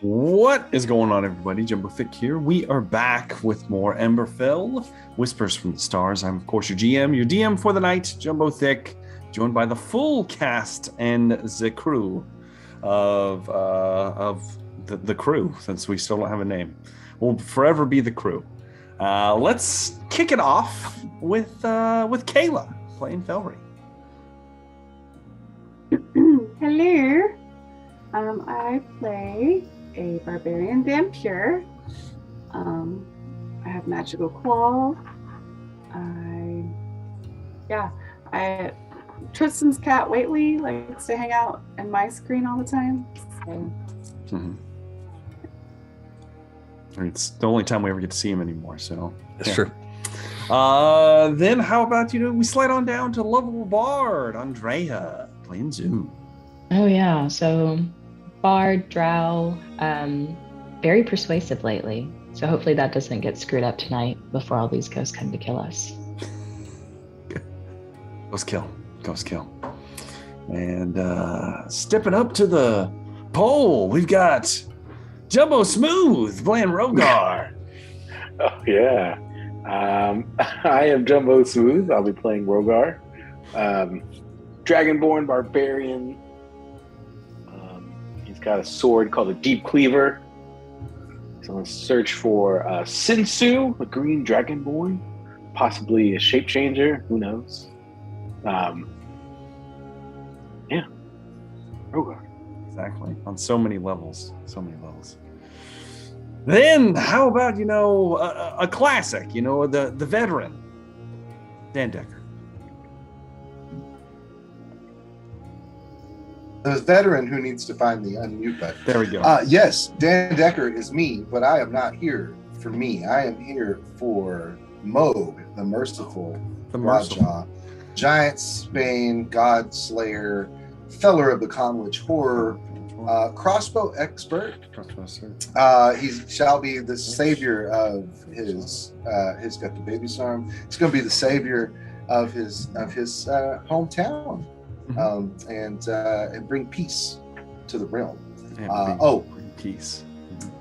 What is going on, everybody? Jumbo Thick here. We are back with more Emberfell, Whispers from the Stars. I'm, of course, your GM, your DM for the night, Jumbo Thick, joined by the full cast and the crew of the crew, since we still don't have a name. We'll forever be the crew. Let's kick it off with Kayla playing Velree. Hello. I play a barbarian vampire. I have magical claw. Tristan's cat Waitley likes to hang out in my screen all the time. So. It's the only time we ever get to see him anymore, so that's true. Then how about we slide on down to lovable bard Andrea playing Zoom. Oh yeah, so bard drow, very persuasive lately. So hopefully that doesn't get screwed up tonight before all these ghosts come to kill us. Ghost kill. And stepping up to the pole, we've got Jumbo Smooth playing Rogar. Oh yeah. I am Jumbo Smooth. I'll be playing Rogar. Dragonborn barbarian. He's got a sword called a Deep Cleaver. He's on a search for Sinsu, a green dragonborn, possibly a shape changer. Who knows? Rogar. Exactly. On so many levels. Then how about a classic? The veteran, Dan Decker. The veteran who needs to find the unmute button. There we go. Yes, Dan Decker is me, but I am not here for me. I am here for Moog, the Merciful. Raja, Giant Spain, God Slayer, Feller of the Conwich Horror, crossbow expert. He shall be the savior of his. He's got the baby arm. He's going to be the savior of his hometown. And bring peace to the realm. Bring peace.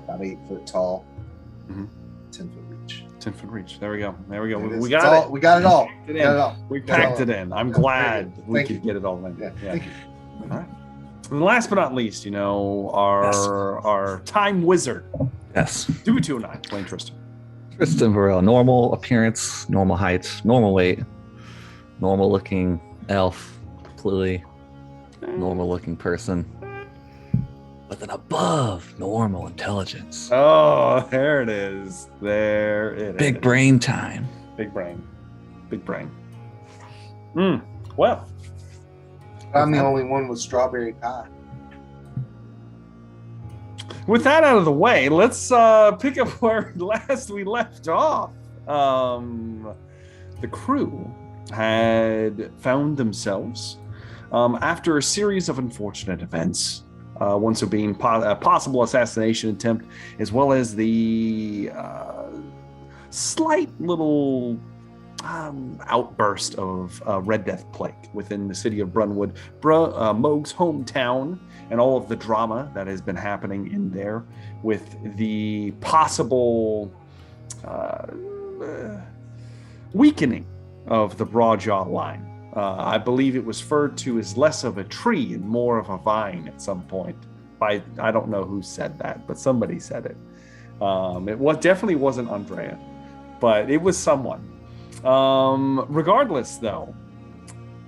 About 8 foot tall, 10 foot reach. 10 foot reach. There we go. We got it all. We packed it in. I'm glad we could get it all in. Yeah. Thank you. All right. And last but not least, our time wizard. Yes. Do it to a playing Tristan. Tristan Varel, normal appearance, normal height, normal weight, normal looking elf. Completely normal looking person with an above normal intelligence. Oh, there it is. Big brain time. Big brain. Well, I'm the only one with strawberry pie. With that out of the way, let's pick up where last we left off. The crew had found themselves after a series of unfortunate events, one so being a possible assassination attempt, as well as the slight little outburst of Red Death plague within the city of Brunwood, Moog's hometown, and all of the drama that has been happening in there with the possible weakening of the Broadjaw line. I believe it was referred to as less of a tree and more of a vine at some point. I don't know who said that, but somebody said it. It definitely wasn't Andrea, but it was someone. Regardless, though,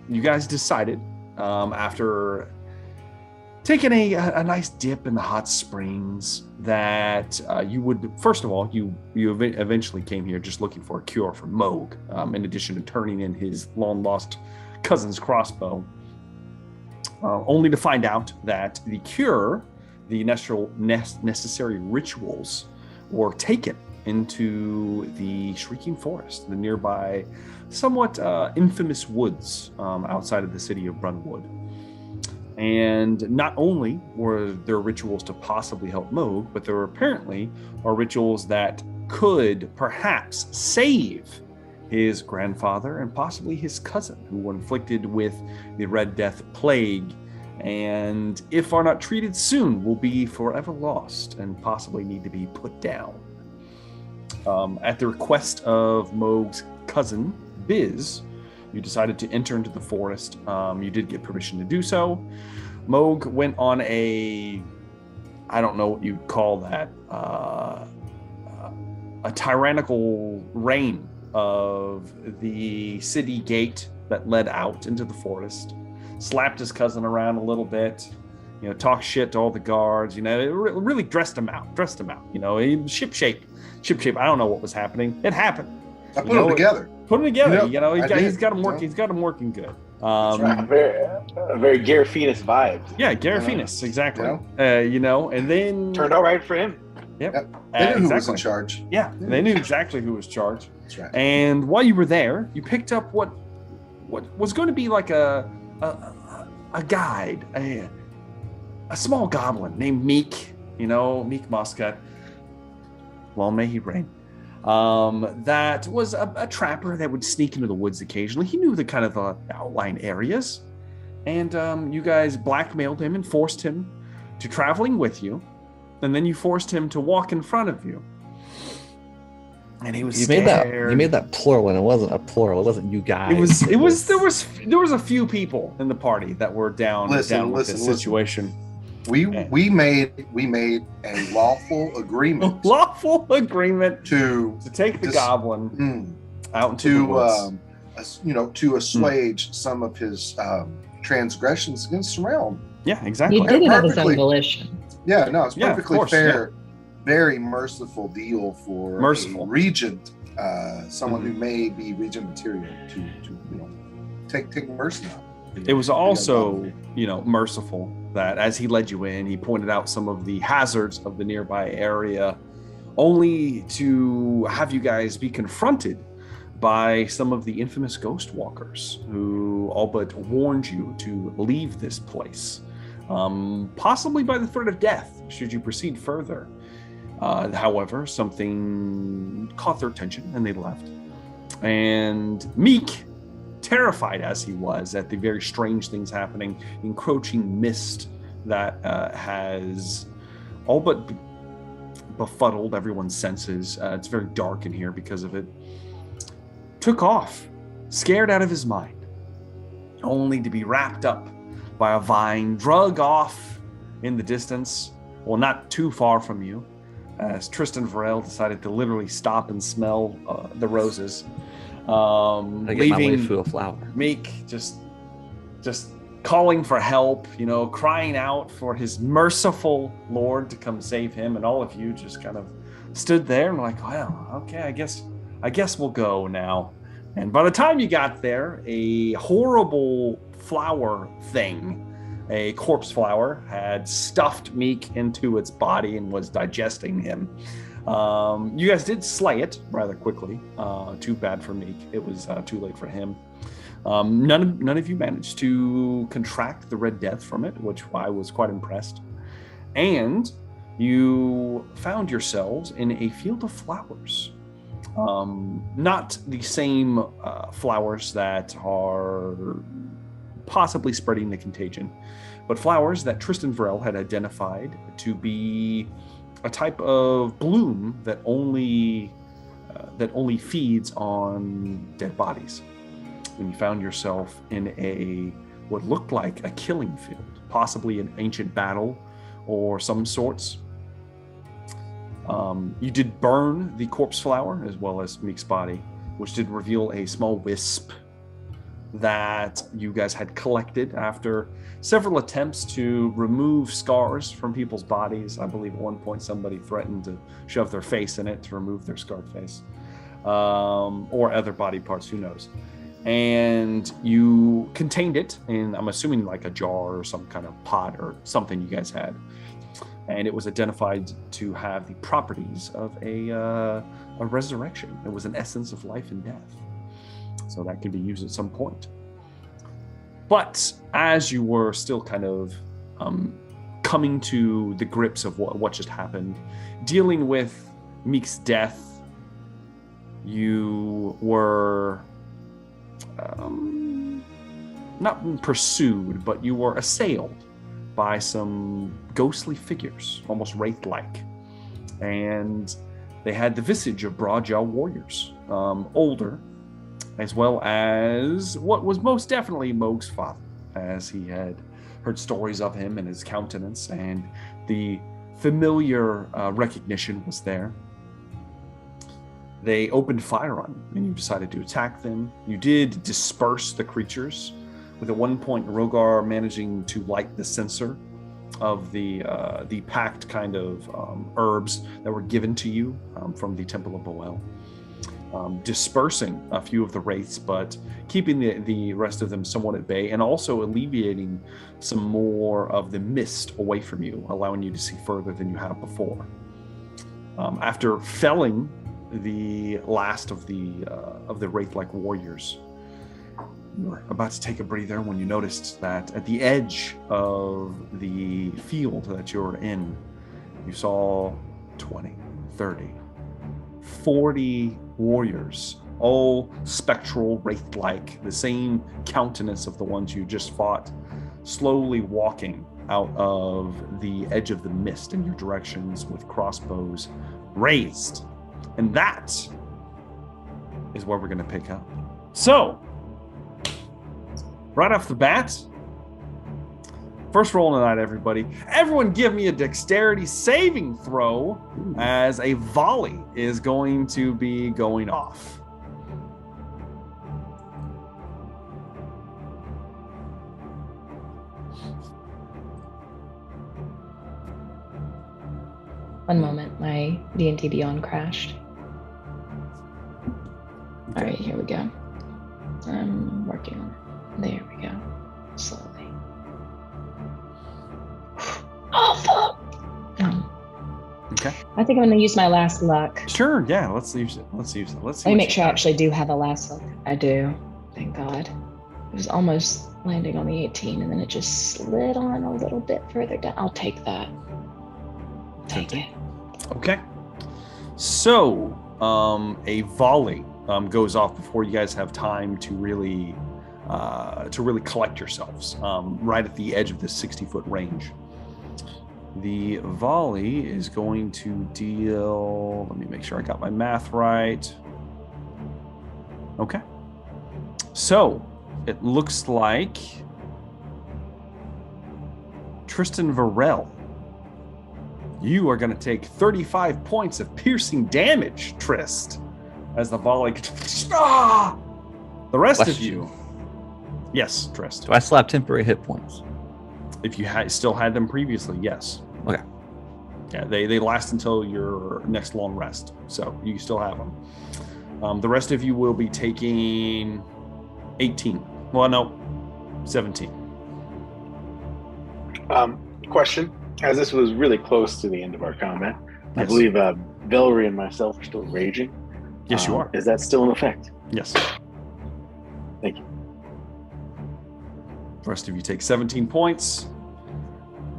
you guys decided after taking a nice dip in the hot springs that you would, first of all, you eventually came here just looking for a cure for Moog, in addition to turning in his long-lost cousin's crossbow, only to find out that the cure, the necessary rituals, were taken into the Shrieking Forest, the nearby somewhat infamous woods outside of the city of Brunwood. And not only were there rituals to possibly help Moog, but there apparently are rituals that could perhaps save his grandfather and possibly his cousin, who were inflicted with the Red Death plague and if are not treated soon, will be forever lost and possibly need to be put down. At the request of Moog's cousin, Biz, you decided to enter into the forest. You did get permission to do so. Moog went on I don't know what you'd call that, a tyrannical reign of the city gate that led out into the forest, slapped his cousin around a little bit, talked shit to all the guards, it really dressed him out, ship shape. I don't know what was happening. It happened. I put them together. He's got him working good. Very Garafinus vibes. Yeah, Garafinus, exactly. And then turned out right for him. Yep. They knew who was in charge. Yeah, they knew exactly who was charged. That's right. And while you were there, you picked up what was going to be like a guide, a small goblin named Meek. Meek Muscat. Long may he reign. That was a trapper that would sneak into the woods occasionally. He knew the kind of outlying areas. And you guys blackmailed him and forced him to traveling with you. And then you forced him to walk in front of you. And he was scared. You made that plural, and it wasn't a plural. It wasn't you guys. There was a few people in the party that were down with this situation. We made a lawful agreement. To take the goblin out into the woods. To assuage some of his transgressions against the realm. Yeah, exactly. He did it of his own volition. Yeah, no, it's perfectly fair. Yeah. Very merciful deal for a regent, someone who may be regent material to take mercy on. It was also, merciful that as he led you in, he pointed out some of the hazards of the nearby area, only to have you guys be confronted by some of the infamous ghost walkers who all but warned you to leave this place, possibly by the threat of death should you proceed further. However, something caught their attention and they left. And Meek, terrified as he was at the very strange things happening, encroaching mist that has all but befuddled everyone's senses. It's very dark in here because of it. Took off, scared out of his mind, only to be wrapped up by a vine, drug off in the distance, well, not too far from you, as Tristan Varel decided to literally stop and smell the roses. Leaving a flower. Meek just calling for help, crying out for his merciful Lord to come save him, and all of you just kind of stood there and like, well, okay, I guess we'll go now. And by the time you got there, a horrible flower thing, a corpse flower, had stuffed Meek into its body and was digesting him. You guys did slay it rather quickly. Too bad for Meek. It was too late for him. None of you managed to contract the Red Death from it, which I was quite impressed. And you found yourselves in a field of flowers. Not the same flowers that are possibly spreading the contagion, but flowers that Tristan Varel had identified to be a type of bloom that only feeds on dead bodies. When you found yourself in what looked like a killing field, possibly an ancient battle or some sorts. You did burn the corpse flower as well as Meek's body, which did reveal a small wisp that you guys had collected after several attempts to remove scars from people's bodies. I believe at one point somebody threatened to shove their face in it to remove their scarred face, or other body parts, who knows. And you contained it in, I'm assuming, like a jar or some kind of pot or something you guys had. And it was identified to have the properties of a resurrection. It was an essence of life and death. So that could be used at some point. But as you were still kind of coming to the grips of what just happened, dealing with Meek's death, you were not pursued, but you were assailed by some ghostly figures, almost wraith-like. And they had the visage of broad-jaw warriors, older, as well as what was most definitely Moog's father, as he had heard stories of him and his countenance, and the familiar recognition was there. They opened fire on you, and you decided to attack them. You did disperse the creatures, with at one point Rogar managing to light the censer of the packed kind of herbs that were given to you from the Temple of Boel, dispersing a few of the wraiths, but keeping the rest of them somewhat at bay, and also alleviating some more of the mist away from you, allowing you to see further than you have before. After felling the last of the wraith-like warriors, you were about to take a breather when you noticed that at the edge of the field that you're in, you saw 20, 30, 40 warriors, all spectral, wraith-like, the same countenance of the ones you just fought, slowly walking out of the edge of the mist in your directions with crossbows raised. And that is where we're going to pick up. So, right off the bat, first roll of the night, everybody. Everyone give me a dexterity saving throw as a volley is going to be going off. One moment, my D&D Beyond crashed. All right, here we go. I'm working on it. There we go. Slowly. Oh, fuck! Okay. I think I'm going to use my last luck. Sure, yeah, let's use it. Let's see. Let me make sure I actually do have a last luck. I do. Thank God. It was almost landing on the 18, and then it just slid on a little bit further down. I'll take that. Take it. Okay. So, a volley goes off before you guys have time to really collect yourselves. Right at the edge of this 60-foot range. The volley is going to deal. Let me make sure I got my math right. Okay. So, it looks like Tristan Varel, you are going to take 35 points of piercing damage, Trist, as the volley. Ah! The rest of you. Yes, Trist. Do I still have temporary hit points? If you still had them previously, yes. Okay. Yeah, they last until your next long rest, so you still have them. The rest of you will be taking 18. Well, no, 17. Question. As this was really close to the end of our combat, I believe Velree and myself are still raging. Yes, you are. Is that still in effect? Yes. Thank you. The rest of you take 17 points.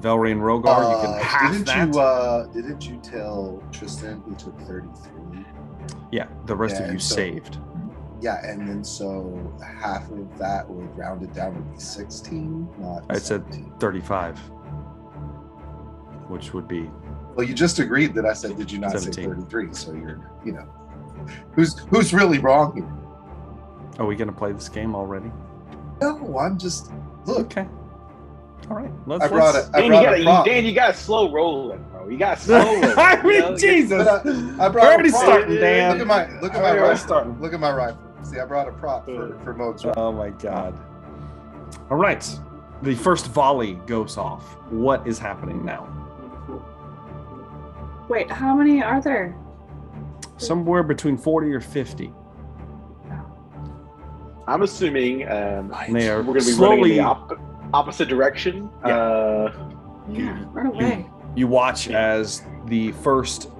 Velree and Rogar, you can half that. Didn't you tell Tristan he took 33? Yeah, the rest of you saved. Yeah, and then so half of that would round it down would be 16, not I said 17. 35. Which would be. Well, you just agreed that I said, did you not 17. say 33? So you're, who's really wrong here? Are we going to play this game already? No, I'm just, look. Okay. All right. I brought a prop. Dan, you got to slow roll it, bro. You got to slow roll it. I mean, Jesus. I We're brought already a prop. starting, Dan. Look at my rifle. Look at my rifle. See, I brought a prop for Moog's rifle. Oh, my God. All right. The first volley goes off. What is happening now? Wait, how many are there? Somewhere between 40 or 50. I'm assuming They are we're going to be slowly running in the opposite direction. Yeah. Run away. You watch as the first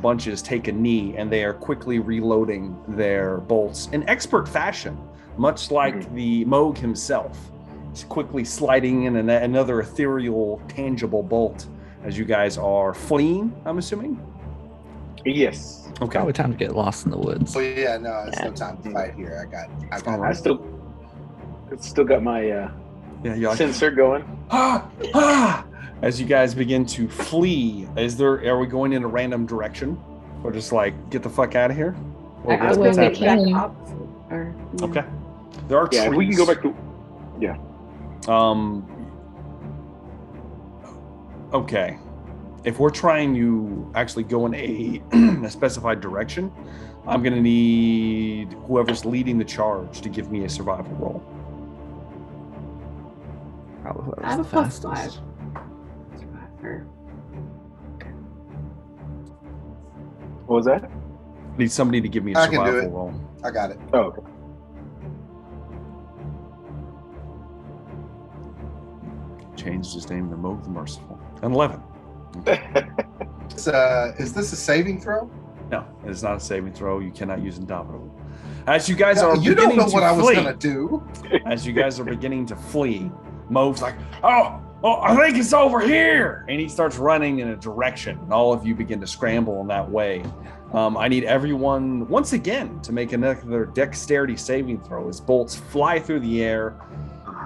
bunches take a knee, and they are quickly reloading their bolts in expert fashion, much like the Moog himself. He's quickly sliding in another ethereal, tangible bolt as you guys are fleeing, I'm assuming? Yes. Okay. Probably time to get lost in the woods. Oh yeah, no, it's no time to fight here. I got. All right. Still got my Yeah, you're like, sensor going. As you guys begin to flee, are we going in a random direction? Or just like, get the fuck out of here? Or I what's will happening? be killing. Opposite, or, yeah. Okay. There are trees. Yeah, if we can go back to. Yeah. Okay. If we're trying to actually go in a specified direction, I'm going to need whoever's leading the charge to give me a survival roll. Probably whoever's I have a the plus fastest. 5. Survivor. What was that? I need somebody to give me a I can do survival it. roll. I got it. Oh, okay. Changed his name to Moog the Merciful. An 11. Is this a saving throw? No, it is not a saving throw. You cannot use Indomitable. As you guys are You don't beginning know to what I was flee, gonna do. as you guys are beginning to flee, Moog's like, oh, I think it's over here. And he starts running in a direction. And all of you begin to scramble in that way. I need everyone, once again, to make another dexterity saving throw as bolts fly through the air.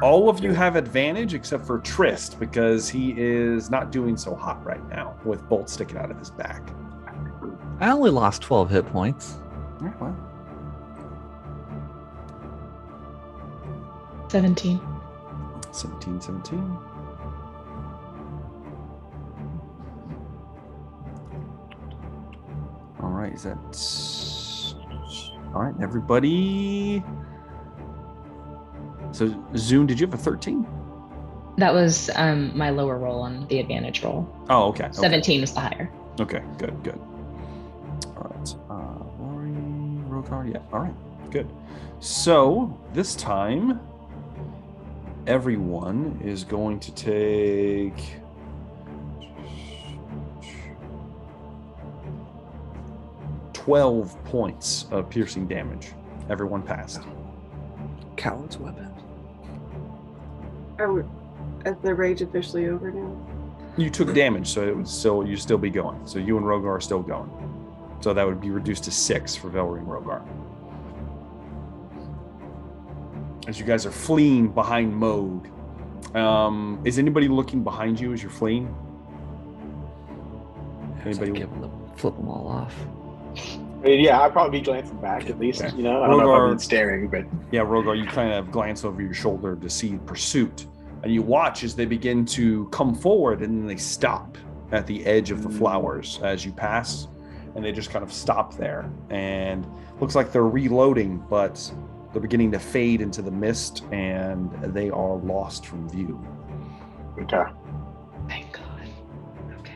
All of you have advantage except for Trist, because he is not doing so hot right now with bolts sticking out of his back. I only lost 12 hit points. Yeah, well, 17. 17. All right, is that all right? Everybody. So, Zune, did you have a 13? That was my lower roll on the advantage roll. Oh, okay. 17 was the higher. Okay, good. All right, Rory, Rogar, yeah. All right, good. So this time, everyone is going to take 12 points of piercing damage. Everyone passed. Coward's weapon. Is the rage officially over now? You took damage, so it would still you'd still be going. So you and Rogar are still going. So that would be reduced to 6 for Velree and Rogar. As you guys are fleeing behind Moog, is anybody looking behind you as you're fleeing? Anybody? Flip them all off. I mean, yeah, I'd probably be glancing back at least. Okay. You know, I don't know if Rogar- I've been staring, but Yeah, Rogar, you kind of glance over your shoulder to see pursuit, and you watch as they begin to come forward, and then they stop at the edge of the flowers as you pass, and they just kind of stop there. And looks like they're reloading, but they're beginning to fade into the mist, and they are lost from view. okay. Thank God. Okay.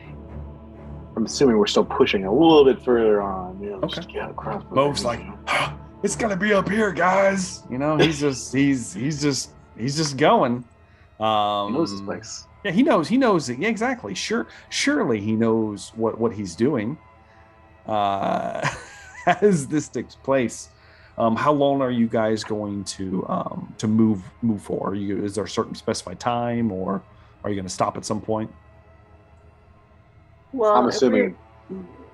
I'm assuming we're still pushing a little bit further on. You know, Okay. just get across. Moog's like, it's gonna be up here, guys. You know, he's just going. he knows this place. Yeah, he knows it. Yeah, exactly. Surely he knows what he's doing. As this takes place, how long are you guys going to move for? Is there a certain specified time, or are you going to stop at some point? Well, I'm if assuming.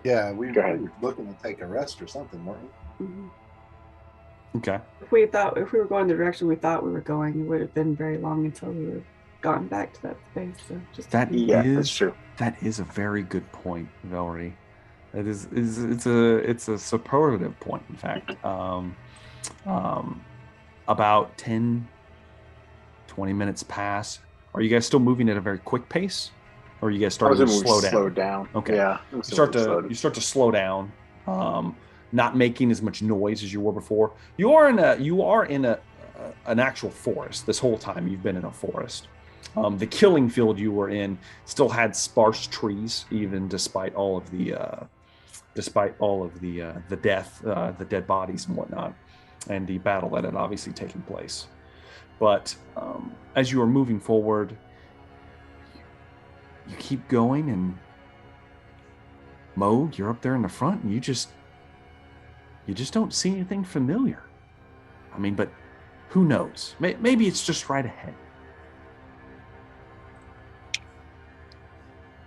Yeah, we Go ahead. were looking to take a rest or something, weren't we? Mhm. Okay. If we were going the direction we thought we were going, it would have been very long until we were gotten back to that space. So just That Yeah, is that's true. that is a very good point, Velree. It is it's a superlative point, in fact. About 10, 20 minutes pass. Are you guys still moving at a very quick pace? Or are you guys starting to slow down? Slow down. Okay. Yeah. You start to slow down, not making as much noise as you were before. You are in an actual forest. This whole time you've been in a forest. The killing field you were in still had sparse trees, even despite all of the death, the dead bodies and whatnot, and the battle that had obviously taken place. But as you are moving forward, you keep going, and Moog, you're up there in the front, and you just don't see anything familiar. I mean, but who knows? Maybe it's just right ahead.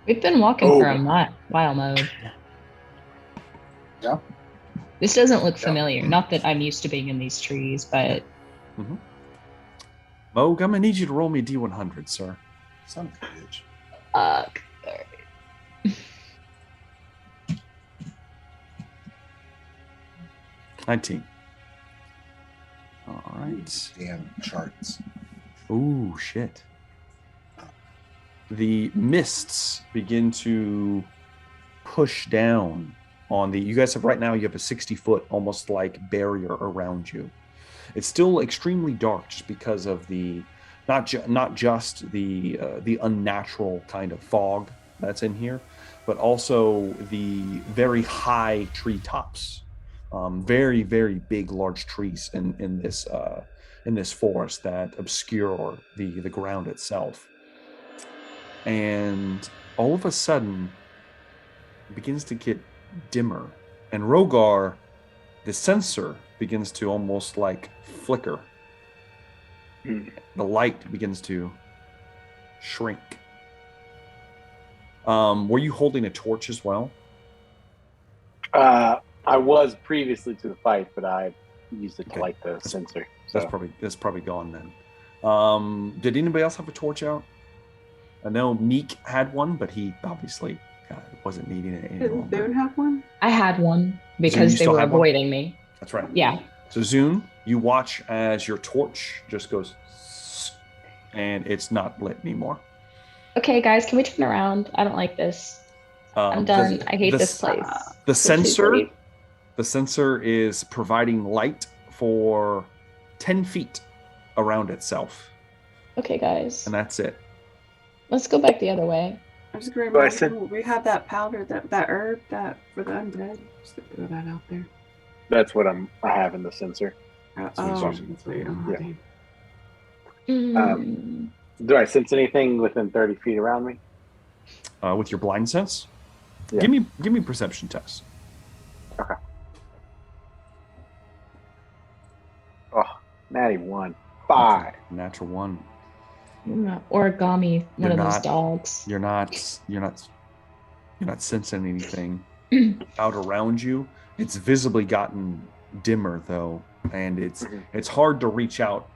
We've been walking for a while, Mode. Yeah. This doesn't look familiar. Not that I'm used to being in these trees, but Moog, I'm gonna need you to roll me a D100, sir. Son of a bitch. Alright. 19. All right. Damn charts. Ooh, shit. The mists begin to push down on the. You guys have right now. You have a 60-foot, almost like barrier around you. It's still extremely dark, just because of the not just the unnatural kind of fog that's in here, but also the very high treetops. Very, very big, large trees in this forest that obscure the ground itself. And all of a sudden, it begins to get dimmer. And Rogar, the sensor begins to almost like flicker. The light begins to shrink. Were you holding a torch as well? I was previously to the fight, but I used it to light the sensor. So. That's probably gone then. Did anybody else have a torch out? I know Meek had one, but he obviously wasn't needing it any Didn't longer. Boone have one? I had one because they were avoiding me. That's right. Yeah. So Zune, you watch as your torch just goes, and it's not lit anymore. Okay, guys, can we turn around? I don't like this. I'm done. I hate this place. The sensor is providing light for 10 feet around itself. Okay, guys. And that's it. Let's go back the other way. I'm just gonna remind you, we have that powder, that herb, that for the undead. Just to throw that out there. That's what I have in the sensor. That's what you don't have. Do I sense anything within 30 feet around me? With your blind sense? Yeah. Give me perception test. Okay. Oh, natty 1. 5. Natural 1. Origami, one of those dogs. You're not sensing anything out around you. It's visibly gotten dimmer though, and it's hard to reach out.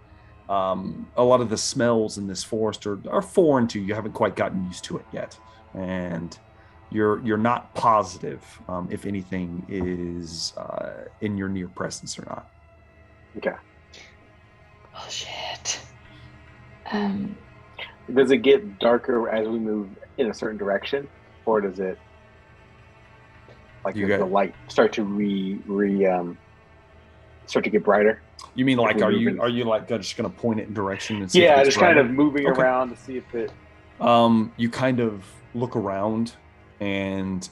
A lot of the smells in this forest are foreign to you. You haven't quite gotten used to it yet, and you're not positive if anything is in your near presence or not. Okay. Oh shit. Does it get darker as we move in a certain direction, or does it the light start to start to get brighter? You mean like are you like just gonna point it in direction and see? Yeah, just kind of moving around to see if it. You kind of look around, and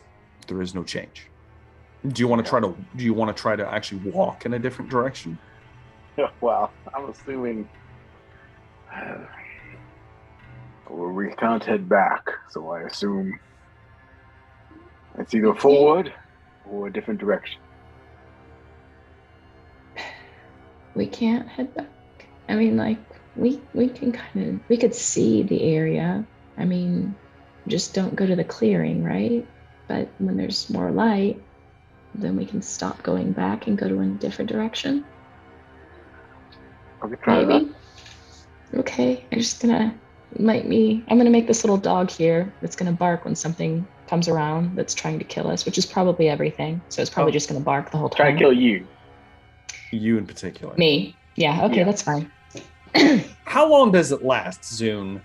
there is no change. Do you want to try to actually walk in a different direction? Well, I'm assuming. We can't head back, so I assume it's either forward or a different direction. We can't head back. I mean, like we could see the area. I mean, just don't go to the clearing, right? But when there's more light, then we can stop going back and go to a different direction. Maybe. Okay, I'm gonna make this little dog here that's gonna bark when something comes around that's trying to kill us, which is probably everything. So it's probably just gonna bark the whole time. Try to kill you. You in particular. Me. Yeah, okay, that's fine. How long does it last, Zune?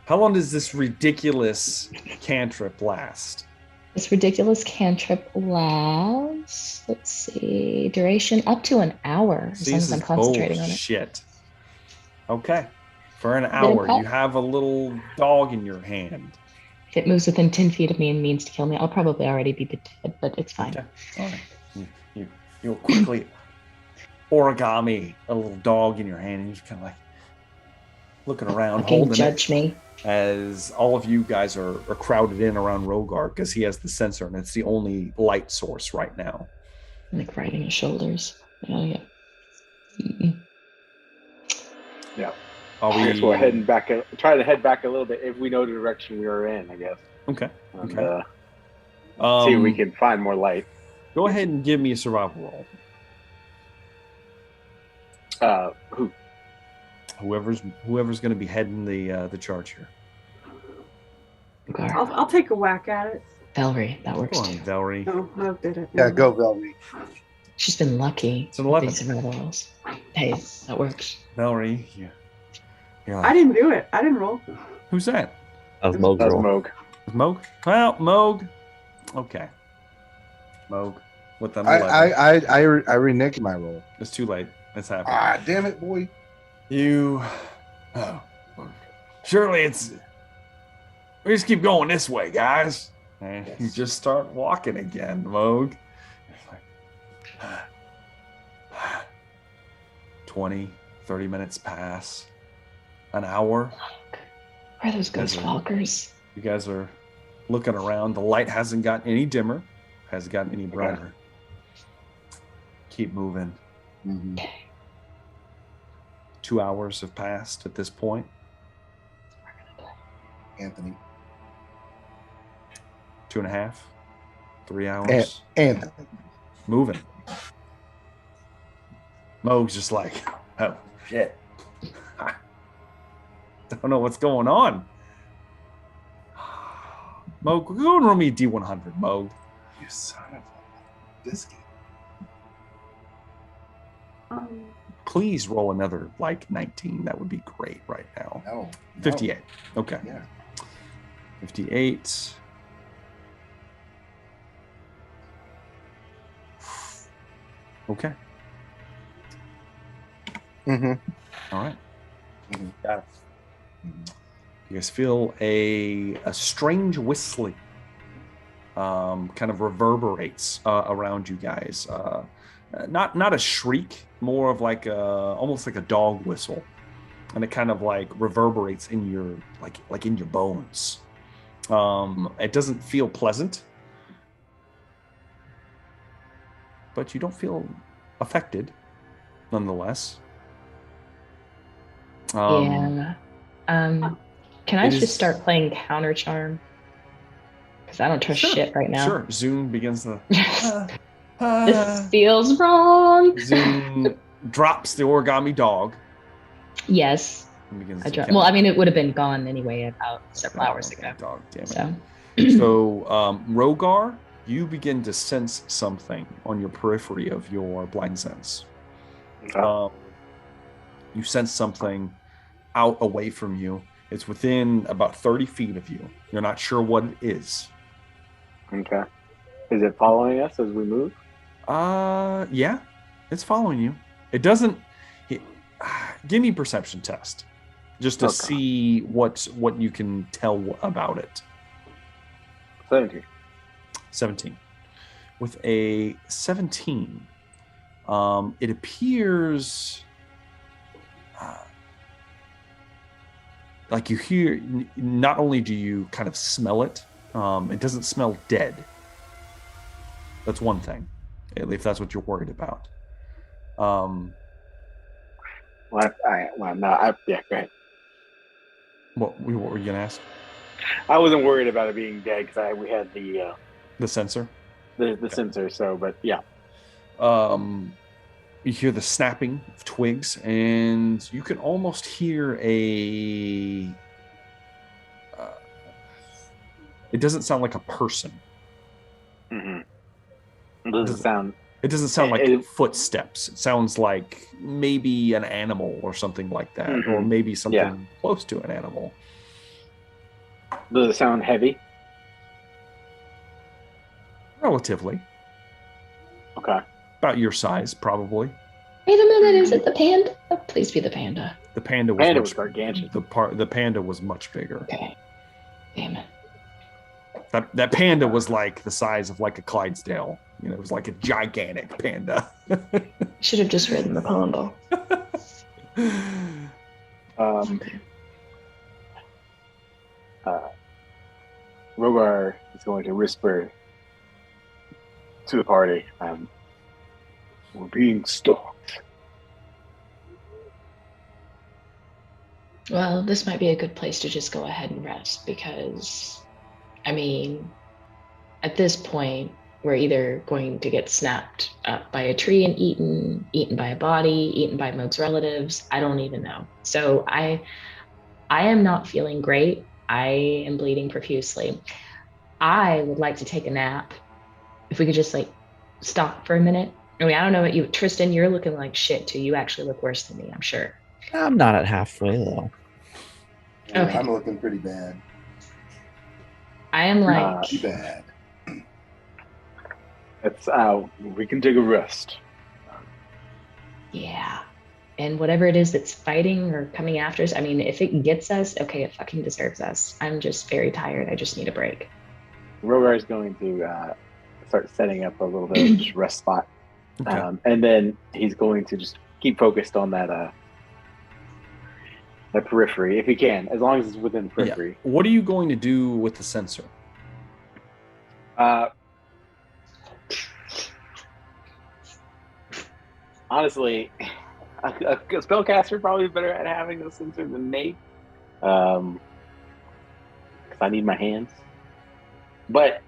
How long does this ridiculous cantrip last? This ridiculous cantrip lasts, let's see, duration up to an hour, as long as I'm concentrating on it. Shit. Okay. For an hour, you have a little dog in your hand. If it moves within 10 feet of me and means to kill me, I'll probably already be dead, but it's fine. Okay. All right. You'll quickly origami a little dog in your hand, and you're just kind of like looking around, holding judge me. As all of you guys are crowded in around Rogar because he has the sensor, and it's the only light source right now. I'm like riding his shoulders. Oh, yeah. Mm-mm. Yeah. I guess we're heading back. Try to head back a little bit if we know the direction we are in, I guess. Okay. And, see if we can find more light. Go ahead and give me a survival roll. Who? Whoever's going to be heading the charge here. I'll take a whack at it. Velree, that works Go on, too. Velree. No, Mo did it. Yeah, go Velree. She's been lucky. It's an with 11. these red rolls. Hey, that works. Velree, yeah. You're like, I didn't do it. I didn't roll. who's that? That was Moog's That's roll. Moog. Moog? Well, Moog. Okay. Moog. With them 11. I reneged my roll. It's too late. It's happening. Ah, damn it, boy. You. Oh. Surely it's. We just keep going this way, guys. And you Yes. just start walking again, Moog. 20, 30 minutes pass. An hour. Where are those ghost walkers? You guys are looking around. The light hasn't gotten any dimmer, hasn't gotten any brighter. Keep moving. Mhm. Okay. 2 hours have passed at this point. Anthony. 2.5, 3 hours. Anthony. Moving. Moog's just like, oh shit. Don't know what's going on. Moog, go and roll me a D100, Moog. You son of a biscuit. Please roll another like 19. That would be great right now. No. 58. Okay. Yeah. 58. Okay. Mm-hmm. All right. Mhm. Got it. You guys feel a strange whistling kind of reverberates around you guys. Not a shriek, more of like almost like a dog whistle, and it kind of like reverberates in your like in your bones. It doesn't feel pleasant, but you don't feel affected, nonetheless. Yeah. Can I it just is- start playing counter charm? Because I don't trust Sure, shit right now. Sure. Zoom begins the. This feels wrong. Zoom drops the origami dog. Yes. And begins I to dropped. count. Well, I mean, it would have been gone anyway about several hours Okay, ago. Dog, damn it. So. So, Rogar, you begin to sense something on your periphery of your blind sense. You sense something out away from you. It's within about 30 feet of you. You're not sure what it is. Okay. Is it following us as we move? Yeah, it's following you. It doesn't. Give me a perception test, just to Okay. see what you can tell about it. 17. 17. With a 17, it appears like you hear. Not only do you kind of smell it, it doesn't smell dead. That's one thing, if that's what you're worried about. Yeah, go ahead. What were you gonna ask? I wasn't worried about it being dead because we had the The sensor. So, but yeah. You hear the snapping of twigs, and you can almost hear a. It doesn't sound like a person. Mm-hmm. It doesn't sound. It doesn't sound like It- footsteps. It sounds like maybe an animal or something like that, or Mhm. maybe something Yeah. close to an animal. Does it sound heavy? Relatively, Okay. about your size, probably. Wait a minute, is it the panda? Oh, please be the panda. The panda was Panda much, was gargantuan. The panda was much bigger. Okay. Damn it. That panda was like the size of like a Clydesdale. You know, it was like a gigantic panda. Should have just written the combo. Okay. Rogar is going to whisper to the party, we're being stalked. Well, this might be a good place to just go ahead and rest because, I mean, at this point, we're either going to get snapped up by a tree and eaten by a body, eaten by Moog's relatives. I don't even know. So I am not feeling great. I am bleeding profusely. I would like to take a nap. If we could just like stop for a minute. I mean, I don't know what you, Tristan, you're looking like shit too. You actually look worse than me, I'm sure. I'm not at halfway though. Okay. I'm looking pretty bad. I am like, Pretty bad. It's we can take a rest. yeah. And whatever it is that's fighting or coming after us, I mean, if it gets us, okay, it fucking deserves us. I'm just very tired. I just need a break. Rogar is going to start setting up a little bit of just rest spot. Okay. And then he's going to just keep focused on that periphery if he can, as long as it's within the periphery. Yeah. What are you going to do with the sensor? Honestly, a spellcaster probably better at having a sensor than me. Because I need my hands. But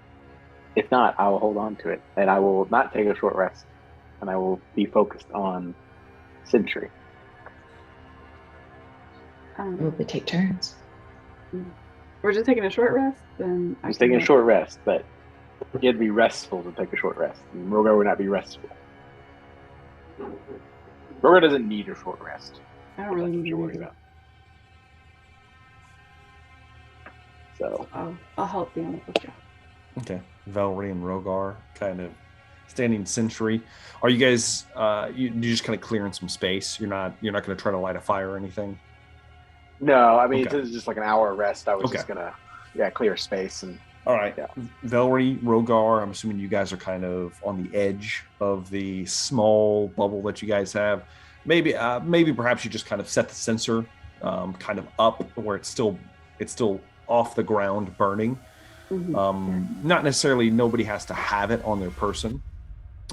if not, I will hold on to it, and I will not take a short rest, and I will be focused on Sentry. We'll take turns. We're just taking a short rest, then I'm taking a short rest, but you have to be restful to take a short rest. And Rogar would not be restful. Rogar doesn't need a short rest. I don't really That's what need you're to worried about. So I'll help be on the push. Okay. Velree and Rogar kind of standing sentry. Are you guys you just kind of clearing some space? You're not going to try to light a fire or anything? no, I mean Okay. it's just like an hour rest. I was Okay. just gonna clear space and All right. Yeah. Velree, Rogar, I'm assuming you guys are kind of on the edge of the small bubble that you guys have. Maybe perhaps you just kind of set the sensor kind of up where it's still off the ground burning. Mm-hmm. Not necessarily nobody has to have it on their person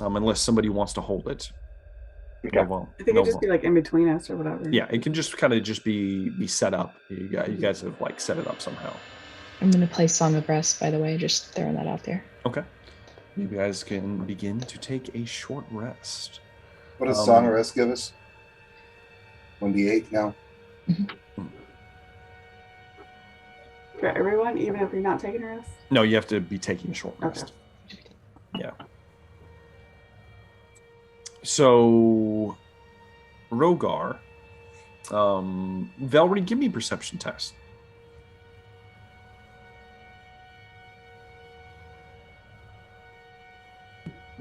unless somebody wants to hold it. Okay. I think it'd just be like in between us or whatever. Yeah, it can just kind of just be set up. You guys have like set it up somehow. I'm going to play Song of Rest, by the way, just throwing that out there. Okay. You guys can begin to take a short rest. What does Song of Rest give us? 1d8 now? For everyone, even if you're not taking a rest? No, you have to be taking a short rest. Yeah. So, Rogar, Velree, give me a perception test.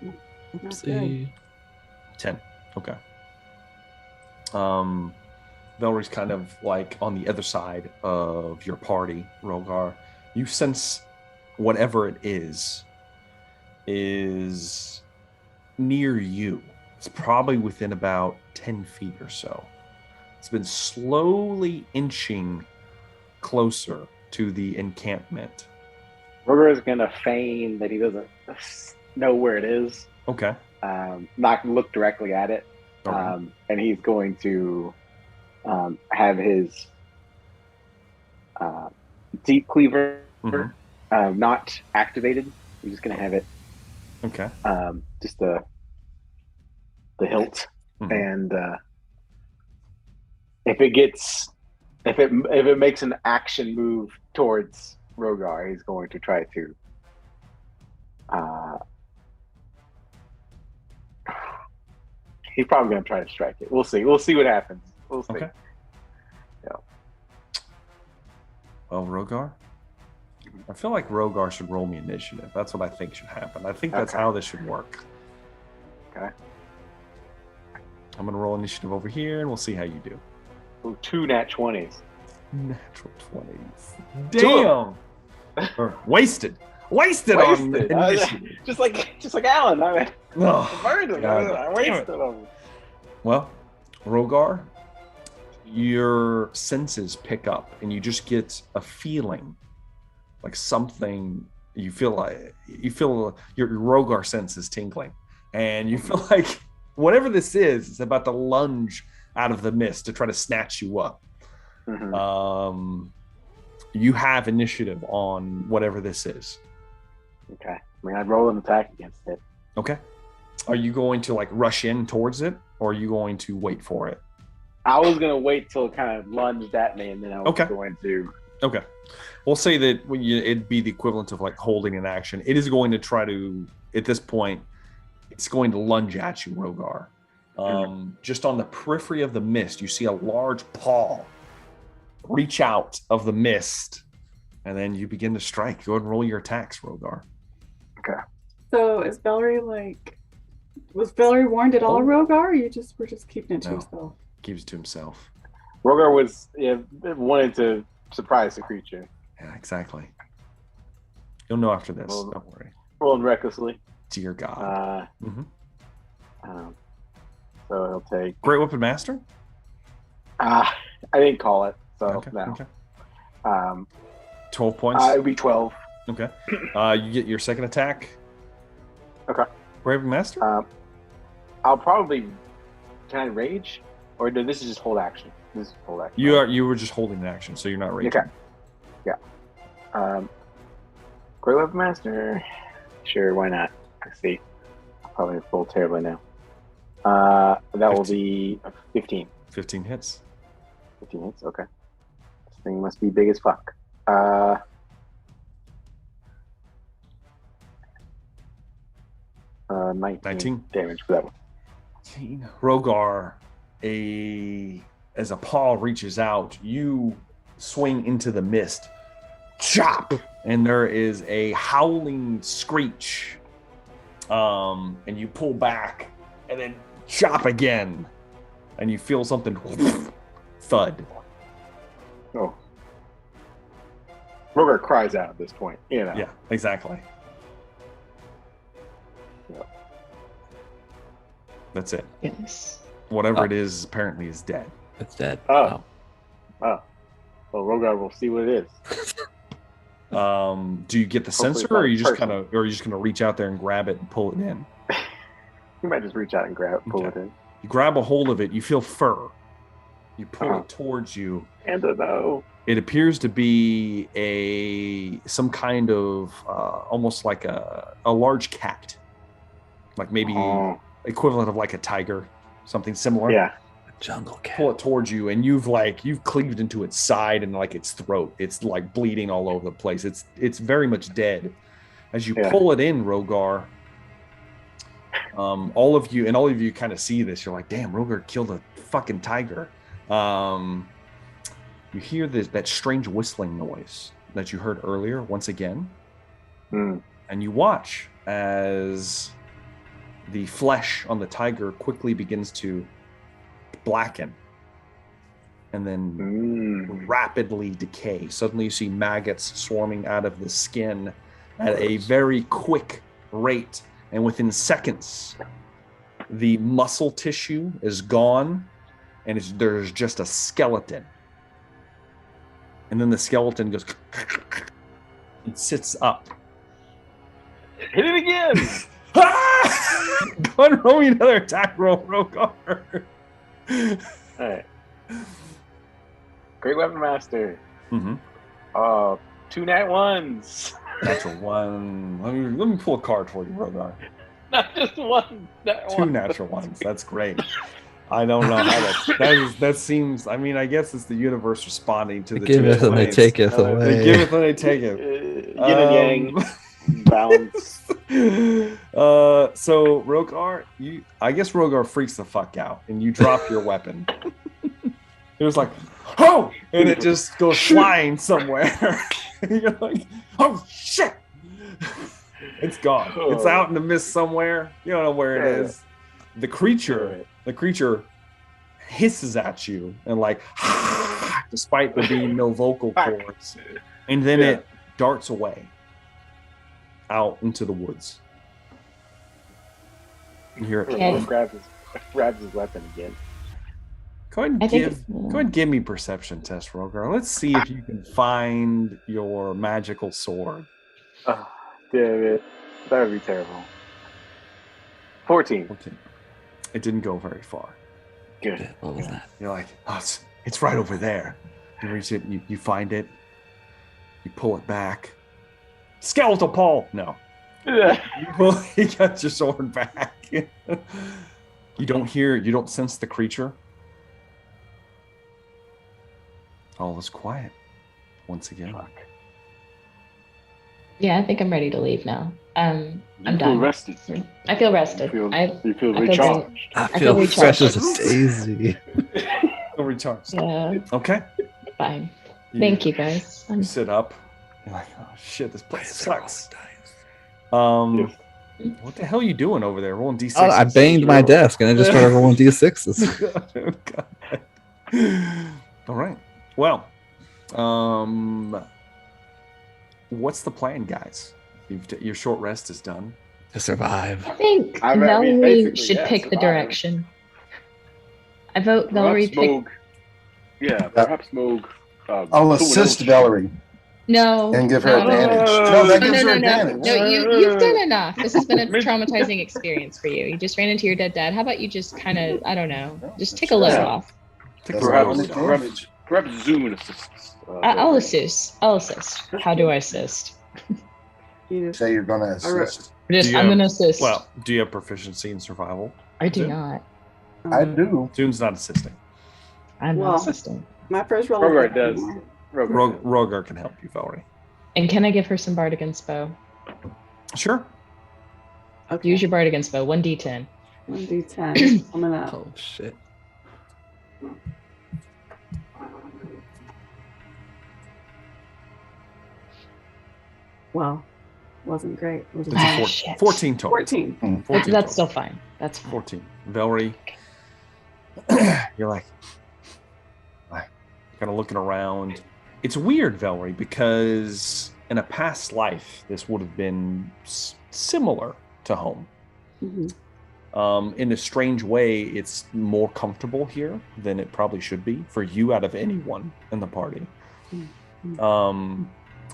Not good. See. 10. Okay. Velree's kind of like on the other side of your party, Rogar. You sense whatever it is near you. It's probably within about 10 feet or so. It's been slowly inching closer to the encampment. Rogar is gonna feign that he doesn't know where it is. Okay. Not look directly at it. Okay. And he's going to have his deep cleaver not activated. He's just going to have it Okay. just the hilt. And if it makes an action move towards Rogar, he's going to try to he's probably going to try to strike it. We'll see. We'll see what happens. We'll see. Okay. Yeah. Well, Rogar, I feel like Rogar should roll me initiative. That's what I think should happen. I think that's how this should work. Okay. I'm going to roll initiative over here, and we'll see how you do. Ooh, 2 nat 20s. Natural 20s. Damn! Or wasted on initiative. Just like Alan. I mean, Oh, burned him. God. I wasted him. well, Rogar, your senses pick up, and you just get a feeling, like something. You feel your Rogar sense is tingling, and you feel like whatever this is about to lunge out of the mist to try to snatch you up. Mm-hmm. You have initiative on whatever this is. Okay. I mean, I'd roll an attack against it. Okay. Are you going to like rush in towards it, or are you going to wait for it? I was gonna wait till it kind of lunged at me, and then I was going to. Okay. We'll say that it'd be the equivalent of like holding an action. It is going to try to, at this point, it's going to lunge at you, Rogar. Just on the periphery of the mist, you see a large paw reach out of the mist, and then you begin to strike. Go ahead and roll your attacks, Rogar. Okay. So is Velree was Velree warned at all, Rogar? Or we're just keeping it to himself? Keeps it to himself. Rogar was wanted to surprise the creature. Yeah, exactly. You'll know after this. Don't worry. Rolling recklessly. Dear God. So he'll take. Great Weapon Master? I didn't call it, so no. Okay. 12 points? It would be 12. Okay. You get your second attack. Okay. Great Weapon Master? I'll probably. Can I rage? Or no, this is just hold action. This is hold action. You were just holding an action, so you're not raging. Okay. Yeah. Great Weapon Master? Sure, why not? Let's see. I'll probably roll terribly now. That 15. Will be 15. 15 hits. 15 hits, okay. This thing must be big as fuck. 19 damage for that one. Rogar, as a paw reaches out, you swing into the mist. Chop! And there is a howling screech. And you pull back and then chop again. And you feel something thud. Oh. Rogar cries out at this point, you know. Yeah, exactly. Yep. That's it. Yes. Whatever it is, apparently is dead. It's dead. Oh. Well, Rogar will see what it is. Do you get the sensor, or are you just gonna reach out there and grab it and pull it in? You might just reach out and pull it in. You grab a hold of it. You feel fur. You pull it towards you. And no. It appears to be some kind of almost like a large cat, like maybe equivalent of like a tiger, something similar. Yeah. Jungle cat. Pull it towards you, and you've cleaved into its side and like its throat. It's like bleeding all over the place. It's very much dead. As you pull it in, Rogar, all of you kind of see this. You're like, damn, Rogar killed a fucking tiger. You hear that strange whistling noise that you heard earlier once again, and you watch as the flesh on the tiger quickly begins to blacken and then rapidly decay. Suddenly you see maggots swarming out of the skin at a very quick rate, and within seconds the muscle tissue is gone and there's just a skeleton. And then the skeleton goes and sits up. Hit it again! Go and roll me another attack roll, Rogar. Alright. Great Weapon Master. 2 nat 1s. Natural 1. Let me pull a card for you, Rogar. Not just 1. 2 natural 1s. That's great. I don't know how that seems. I mean, I guess it's the universe responding to the giveth and they taketh away. They giveth and they take it. Yin and yang. Balance. So Rogar, I guess Rogar freaks the fuck out, and you drop your weapon. It was like, oh, and it just goes flying somewhere. You're like, oh shit, it's gone. It's out in the mist somewhere. You don't know where it is. The creature hisses at you and like, despite there being no vocal cords, and then it darts away out into the woods. You hear it. Grabs his weapon again. Go ahead and give me perception test, Rogar. Let's see if you can find your magical sword. Oh, damn it. That would be terrible. 14. It didn't go very far. Good. What was that? You're like, oh, it's right over there. You reach it, you find it, you pull it back. Skeletal paw! No. You got your sword back. You don't sense the creature. All is quiet once again. Fuck. Yeah, I think I'm ready to leave now. I'm You feel done. rested. I feel rested. You I feel feel recharged. I feel feel fresh recharged. as a daisy. Recharged. Yeah, Okay. fine. Thank you, guys. You sit up. You're like, oh shit, this place sucks. Yes. What the hell are you doing over there? Rolling d6s. Oh, I banged my desk and I just started rolling d6s. All right. Well, what's the plan, guys? Your short rest is done. To survive. I think I mean, Velree basically, should yeah, pick the survive. direction. I vote Velree pick. Moog. Yeah, perhaps Moog. I'll assist Velree No. and give her no. advantage. No, that No, gives no, her no, no. advantage. No, you've done enough. This has been a traumatizing experience for you. You just ran into your dead dad. How about you just kind of, I don't know, just take a load Yeah. off. Perhaps Zoom assists. I'll assist. How do I assist? Say you're going to assist. I'm going to assist. Well, do you have proficiency in survival? I do Zoom? not. I do. Zoom's not assisting. I'm Well, not assisting. My first roll. Rogar does. Rogar can help you, Velree. And can I give her some Bardic Inspo? Sure. Okay. Use your Bardic Inspo. 1d10. 1d10 coming up. Oh shit. Well, wasn't great. Was it It's a shit. 14 total. 14. 14 That's total. still fine. That's fine. 14. Velree, you're like kind of looking around. It's weird, Velree, because in a past life, this would have been similar to home. Mm-hmm. In a strange way, it's more comfortable here than it probably should be for you out of anyone in the party. Mm-hmm.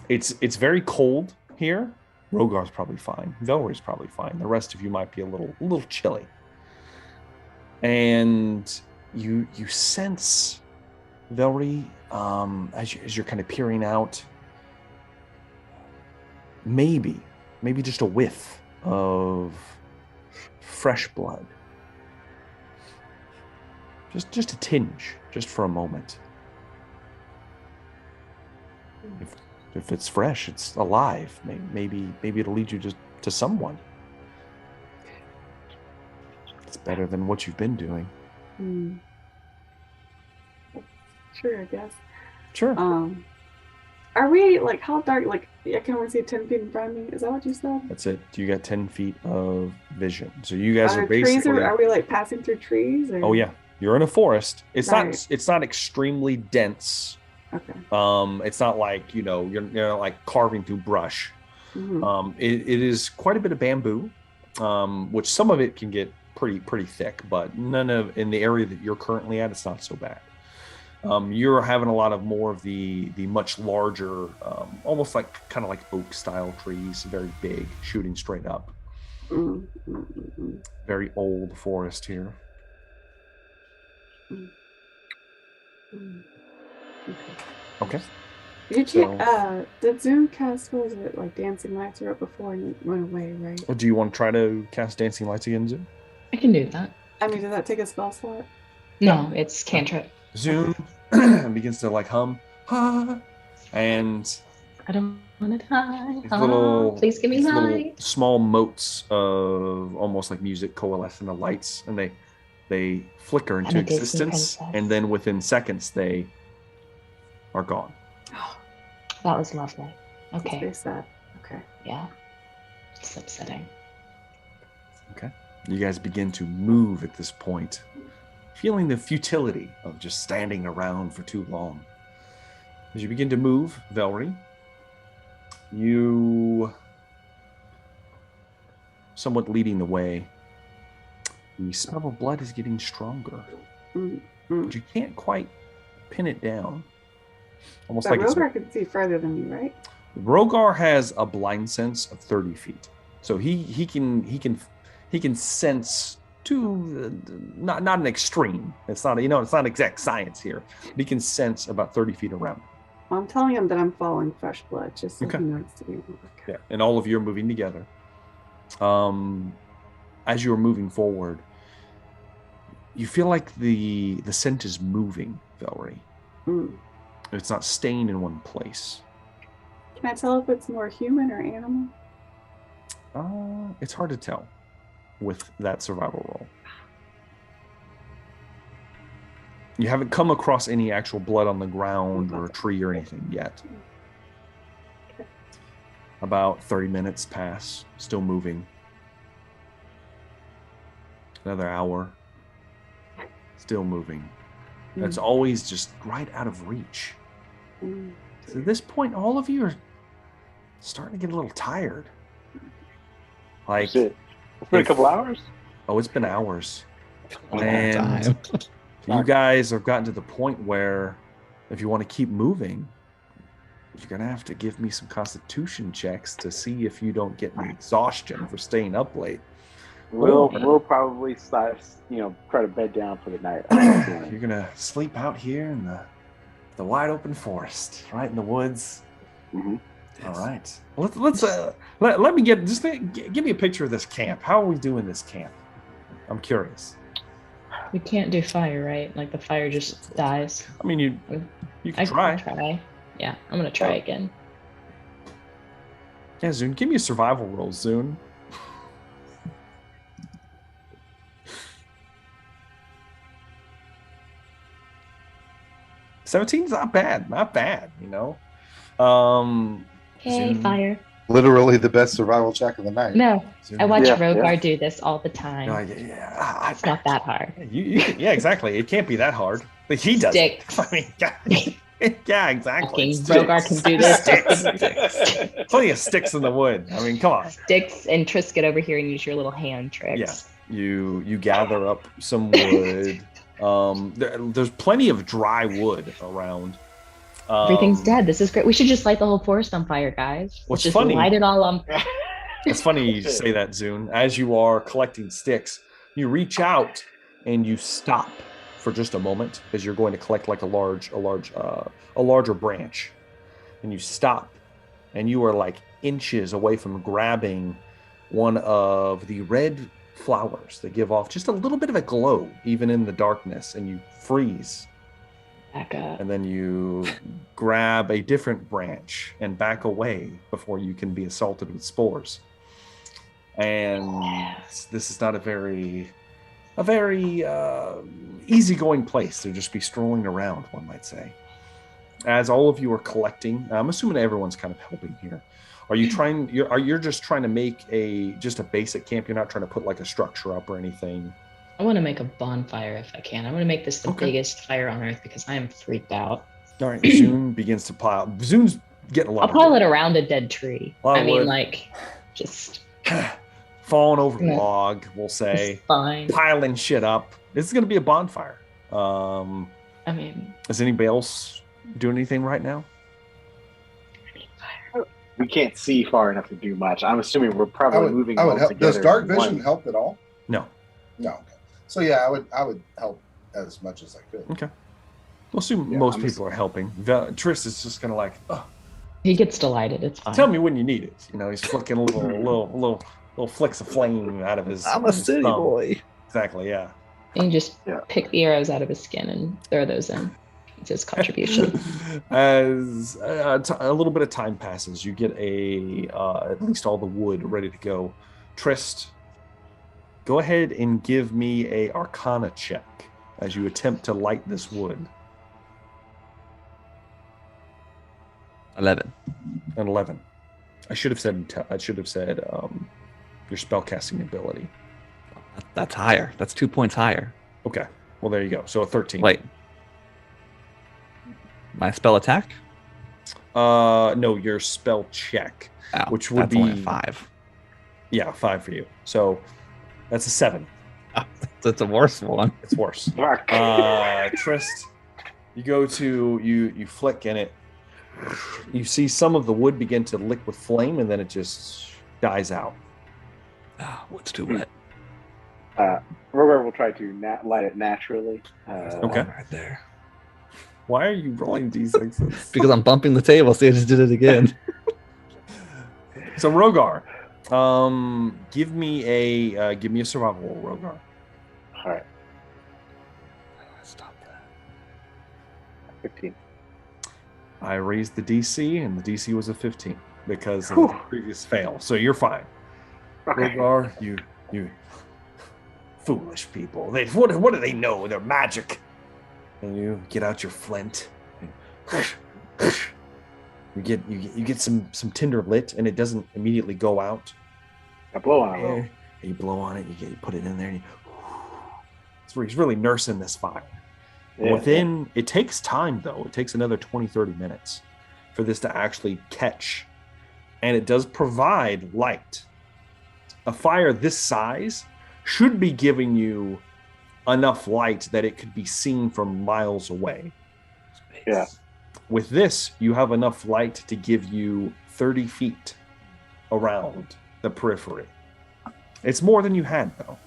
It's very cold here. Rogar's probably fine. Velree's probably fine. The rest of you might be a little chilly. And you sense, Velree, as you're kind of peering out, maybe just a whiff of fresh blood. Just a tinge, just for a moment. If it's fresh, it's alive. Maybe it'll lead you to someone. It's better than what you've been doing. Sure, I guess. Sure. Are we like how dark? Like I can only see 10 feet in front of me. Is that what you said? That's it. You got 10 feet of vision. So you guys are trees basically. are we like passing through trees? Or? Oh yeah, you're in a forest. It's Right. not extremely dense. Okay. It's not like you're not like carving through brush. Mhm. It is quite a bit of bamboo, which some of it can get pretty thick, but none of in the area that you're currently at, it's not so bad. You're having a lot of more of the much larger, almost like kind of like oak style trees, very big, shooting straight up. Very old forest here. Okay. Did Zoom cast, what was it, like dancing lights were up before and it went away, right? Well, do you want to try to cast dancing lights again, Zoom? I can do that. I mean, did that take a spell slot? No, it's cantrip. Zoom begins to like hum, ha, and I don't want to die. these little, Please give me these light. little small motes of almost like music coalesce into lights, and they flicker into I'm a Disney existence, princess. and then within seconds they are gone. That was lovely. That's Okay. very sad. Okay. Yeah. It's upsetting. Okay. You guys begin to move at this point, feeling the futility of just standing around for too long. As you begin to move, Velree, you somewhat leading the way. The smell of blood is getting stronger, but you can't quite pin it down. Almost But like it's Rogar can see further than me, right? Rogar has a blind sense of 30 feet, so he can sense to not an extreme. It's not it's not exact science here. But he can sense about 30 feet around. Well, I'm telling him that I'm following fresh blood, just so Okay. he knows to be. Yeah, and all of you are moving together. As you are moving forward, you feel like the scent is moving, Velree. It's not staying in one place. Can I tell if it's more human or animal? It's hard to tell with that survival roll. You haven't come across any actual blood on the ground or a tree or anything yet. About 30 minutes pass, still moving. Another hour, still moving. It's always just right out of reach. So at this point, all of you are starting to get a little tired. Like, it's been a couple hours? Oh, it's been hours. And you guys have gotten to the point where if you want to keep moving, you're going to have to give me some constitution checks to see if you don't get any exhaustion for staying up late. We'll probably try to bed down for the night. You're going to sleep out here in the wide open forest, right in the woods. Mm-hmm. All right. Let me give me a picture of this camp. How are we doing this camp? I'm curious. We can't do fire, right? Like the fire just dies. I mean, you can try. Try. Yeah, I'm gonna try again. Yeah, Zune, give me a survival roll, Zune. $17's not bad, you know. Hey, Zune. fire. Literally the best survival check of the night. No, Zune. I watch Yeah, Rogar do this all the time. Yeah, It's not that hard. yeah, exactly. It can't be that hard. But he does. Sticks. I mean, yeah, exactly. Okay, Rogar can do this. Sticks. Plenty of sticks in the wood. I mean, come on. Sticks and Tris, get over here and use your little hand tricks. Yeah, you gather up some wood. There's plenty of dry wood around. Everything's dead. This is great. We should just light the whole forest on fire, guys. What's just funny- light it all on. It's funny you say that, Zune. As you are collecting sticks, you reach out and you stop for just a moment as you're going to collect like a larger branch, and you stop, and you are like inches away from grabbing one of the red flowers that give off just a little bit of a glow, even in the darkness, and you freeze. Back up. And then you grab a different branch and back away before you can be assaulted with spores. And this is not a very easygoing place to just be strolling around, one might say. As all of you are collecting, I'm assuming everyone's kind of helping here. Are you trying? You're just trying to make just a basic camp? You're not trying to put like a structure up or anything? I want to make a bonfire if I can. I want to make this the biggest fire on Earth because I am freaked out. All right, Zune begins to pile. Zune's getting a lot. I'll pile it around a dead tree. I mean, like, just falling over the log. We'll say it's fine. Piling shit up. This is going to be a bonfire. I mean, is anybody else doing anything right now? We can't see far enough to do much. I'm assuming we're probably moving. I would help. together Does dark in vision one. help at all? No. No. Okay. So yeah, I would help as much as I could. Okay. We'll assume most people are helping. Tris is just kind of like, oh. He gets delighted. It's fine. Tell me when you need it. You know, he's flicking little flicks of flame out of his. I'm a city thumb. boy. Exactly. Yeah. And you just pick the arrows out of his skin and throw those in. It's his contribution. As a little bit of time passes, you get at least all the wood ready to go. Trist, go ahead and give me a Arcana check as you attempt to light this wood. 11. An 11. I should have said your spellcasting ability. That's higher. That's 2 points higher. Okay. Well, there you go. So a 13. Wait. My spell attack? No, your spell check, which would that's be only 5. Yeah, 5 for you. So that's a 7. That's a worse one. It's worse. Trist, you go to you flick and it. You see some of the wood begin to lick with flame, and then it just dies out. Wood's too wet. Rogar will try to light it naturally. Okay. Right there. Why are you rolling d6s? Because I'm bumping the table. See, I just did it again. So Rogar, Give me a survival roll, Rogar. All right. Stop that. 15. I raised the DC, and the DC was a 15 because of the previous fail. So you're fine. Okay. Rogar, you foolish people. What do they know? They're magic. And you get out your flint. You get some tinder lit, and it doesn't immediately go out. I blow on it. You blow on it. You put it in there, and it's where he's really nursing this fire. Yeah. It takes time though. It takes another 20-30 minutes for this to actually catch, and it does provide light. A fire this size should be giving you enough light that it could be seen from miles away. Yeah. With this, you have enough light to give you 30 feet around the periphery. It's more than you had though.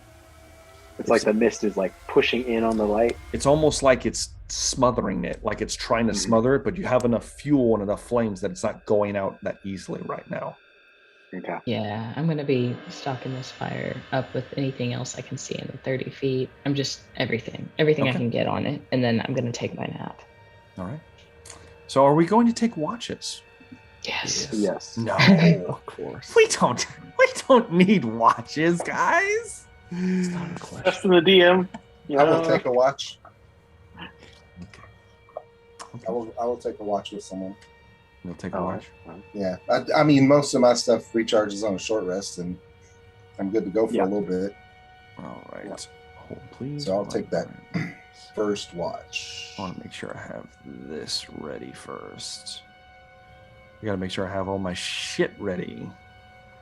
It's like the mist is like pushing in on the light. It's almost like it's smothering it, like it's trying to smother it, but you have enough fuel and enough flames that it's not going out that easily right now. Okay. Yeah, I'm gonna be stalking this fire up with anything else I can see in the 30 feet. I'm just everything I Okay. can get on it, and then I'm gonna take my nap. All right. So are we going to take watches? Yes. Yes. No. Of course. We don't need watches, guys. It's not a question. Just in the DM. I will take a watch. Okay. I will take a watch with someone. You'll take a watch. Yeah, I mean, most of my stuff recharges on a short rest, and I'm good to go for a little bit. All right. Hold, please. So I'll take that first watch. I want to make sure I have this ready first. I got to make sure I have all my shit ready.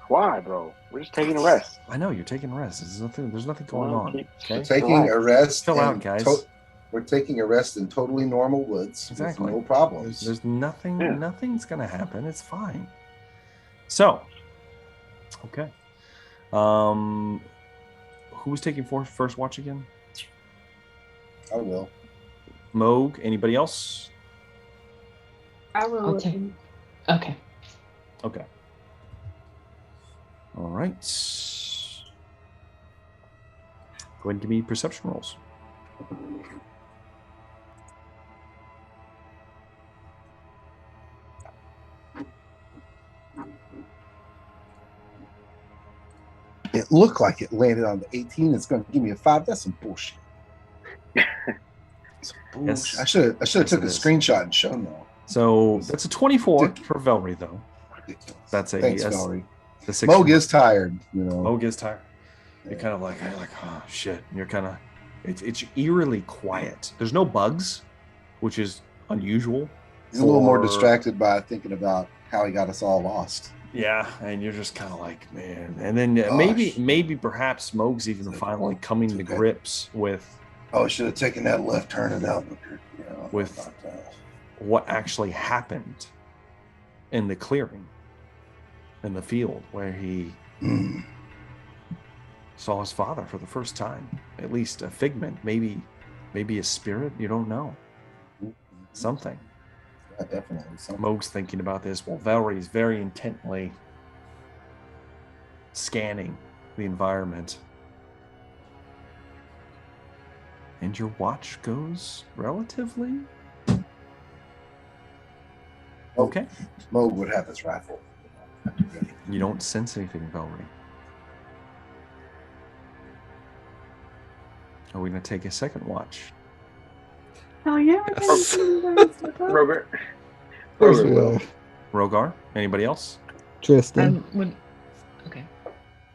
Why, bro? We're just taking a rest. I know you're taking rest. There's nothing going on. Keep- Okay. Taking a rest. Chill out, in guys. We're taking a rest in totally normal woods. with Exactly. no problems. There's nothing. Yeah. Nothing's gonna happen. It's fine. So, okay. Who was taking first watch again? I will. Moog. Anybody else? I will. I'll take. Okay. Okay. All right. Go ahead and give me perception rolls. It looked like it landed on the 18. It's going to give me a 5. That's some bullshit. Some bullshit. Yes. I should have Yes, took it a is. screenshot and shown them. So that's a 24 for Velree, though. Ridiculous. That's a Thanks, yes. Valerie. The 6. Moog is tired, you know. Moog is tired. You're Yeah. kind of like, oh shit. You're kind of, it's eerily quiet. There's no bugs, which is unusual. He's a little more for- distracted by thinking about how he got us all lost. Yeah, and you're just kind of like, man. And then Gosh. maybe perhaps Moog's even finally coming to Okay. grips with Oh, I should have taken that left turn it out. You know, With- about that. what actually happened in the clearing, in the field where he Mm. saw his father for the first time. At least a figment, maybe a spirit. You don't know. Something. Yeah, definitely. Something. Moog's thinking about this while Velree's very intently scanning the environment. And your watch goes relatively okay. Moog would have his rifle. You don't sense anything, Velree. Are we going to take a second watch? Oh yeah. Yes. Robert. There's, Robert. Rogar? Anybody else? Tristan. Okay.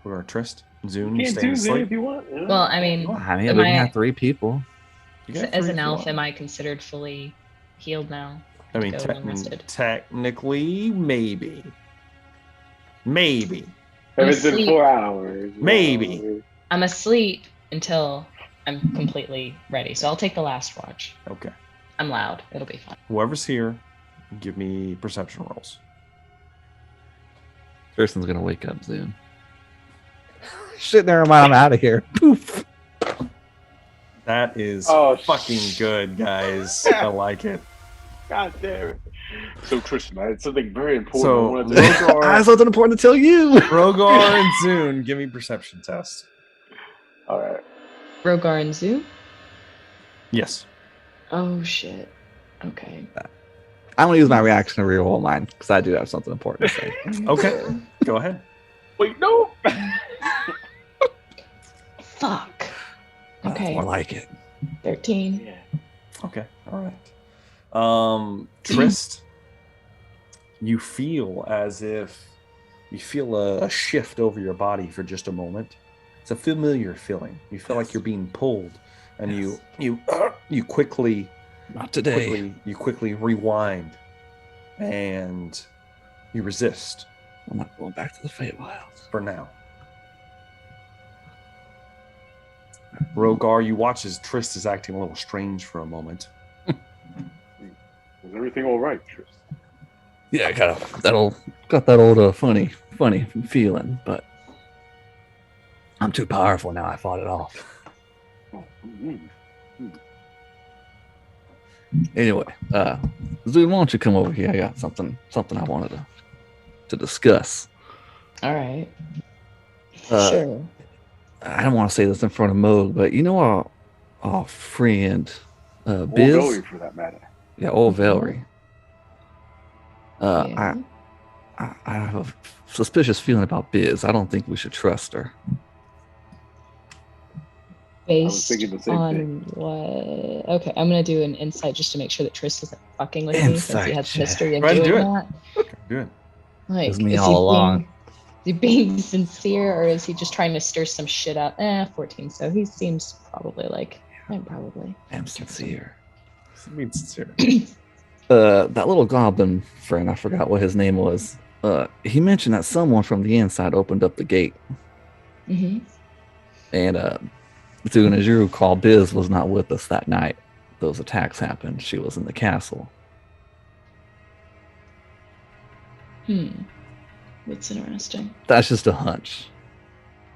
Rogar, Trist, Zune, You can't staying do that asleep? if you want. Yeah. Well, I mean, I mean, am we can I- have 3 people. You got as three an if you elf, want. am I considered fully healed now? I mean, go unrested? technically, maybe. Maybe. if it's in asleep. 4 hours. Maybe. I'm asleep until I'm completely ready. So I'll take the last watch. Okay. I'm loud. It'll be fine. Whoever's here, give me perception rolls. Tristan's gonna wake up soon. Shit, never mind. I'm out of here. Poof. That is Oh, fucking good, guys. I like it. God damn it. So Tristan, I had something very important. So, I wanted to I have something important to tell you. Rogar and Zune, give me perception test. All right. Rogar and Zoo? Yes. Oh, shit. Okay. I'm gonna use my reaction to reroll mine because I do have something important to say. Okay. Go ahead. Wait, no. Fuck. That's Okay. more like it. 13. Yeah. Okay. All right. Trist, you feel as if you feel a shift over your body for just a moment. It's a familiar feeling. You feel like you're being pulled, and you quickly Not today. you quickly rewind, and you resist I'm not going back to the Feywilds. for now. Rogar, you watch as Trist is acting a little strange for a moment. Was everything all right, Tristan? Yeah, got that old funny feeling, but I'm too powerful now. I fought it off. Oh, mm-hmm. Anyway, Zoom, why don't you come over here? I got something I wanted to discuss. All right. Sure. I don't want to say this in front of Moog, but you know our friend Biz? Velree, for that matter. Yeah, old Velree. Yeah. I have a suspicious feeling about Biz. I don't think we should trust her. Based thinking the same on thing. what? Okay, I'm gonna do an insight just to make sure that Tris isn't fucking with me since he Insight has a check. history of Go ahead and doing do it. that. Do it. Like, It's me is all he along. is he being sincere or is he just trying to stir some shit up? 14. So he seems probably like, probably. I'm sincere. Means sincere. That little goblin friend, I forgot what his name was. He mentioned that someone from the inside opened up the gate. Mm-hmm. And Dugan, as you recall, Biz was not with us that night. Those attacks happened. She was in the castle. That's interesting. That's just a hunch.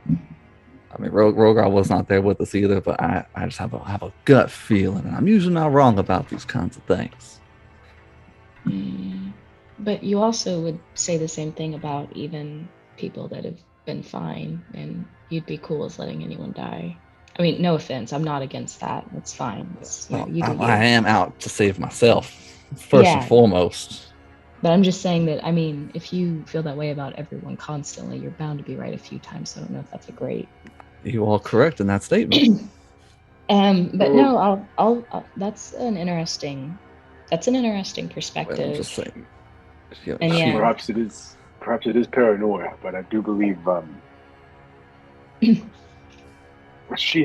I mean, Rogar was not there with us either, but I just have a gut feeling, and I'm usually not wrong about these kinds of things. But you also would say the same thing about even people that have been fine, and you'd be cool with letting anyone die. I mean, no offense, I'm not against that. It's fine. I am out to save myself, first and foremost. But I'm just saying that, I mean, if you feel that way about everyone constantly, you're bound to be right a few times. So I don't know if that's a great. You are correct in that statement. But no, I'll that's an interesting perspective. Well, I'm just saying. And Perhaps it is paranoia, but I do believe she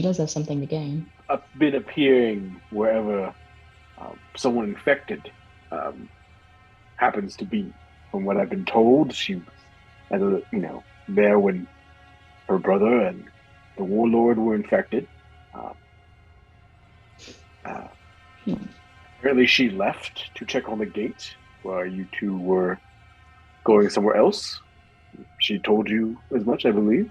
does have something to gain. Been appearing wherever someone infected happens to be. From what I've been told, she was, there when her brother and the warlord were infected. Apparently, she left to check on the gate while you two were going somewhere else. She told you as much, I believe.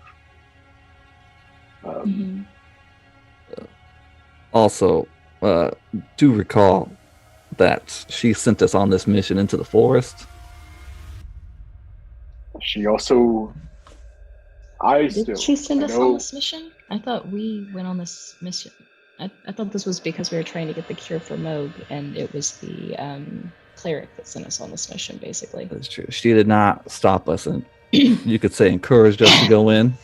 Also, do recall that she sent us on this mission into the forest. She also... Did she send us on this mission? I thought we went on this mission. I thought this was because we were trying to get the cure for Moog, and it was the cleric that sent us on this mission, basically. That's true. She did not stop us, and you could say encouraged us to go in.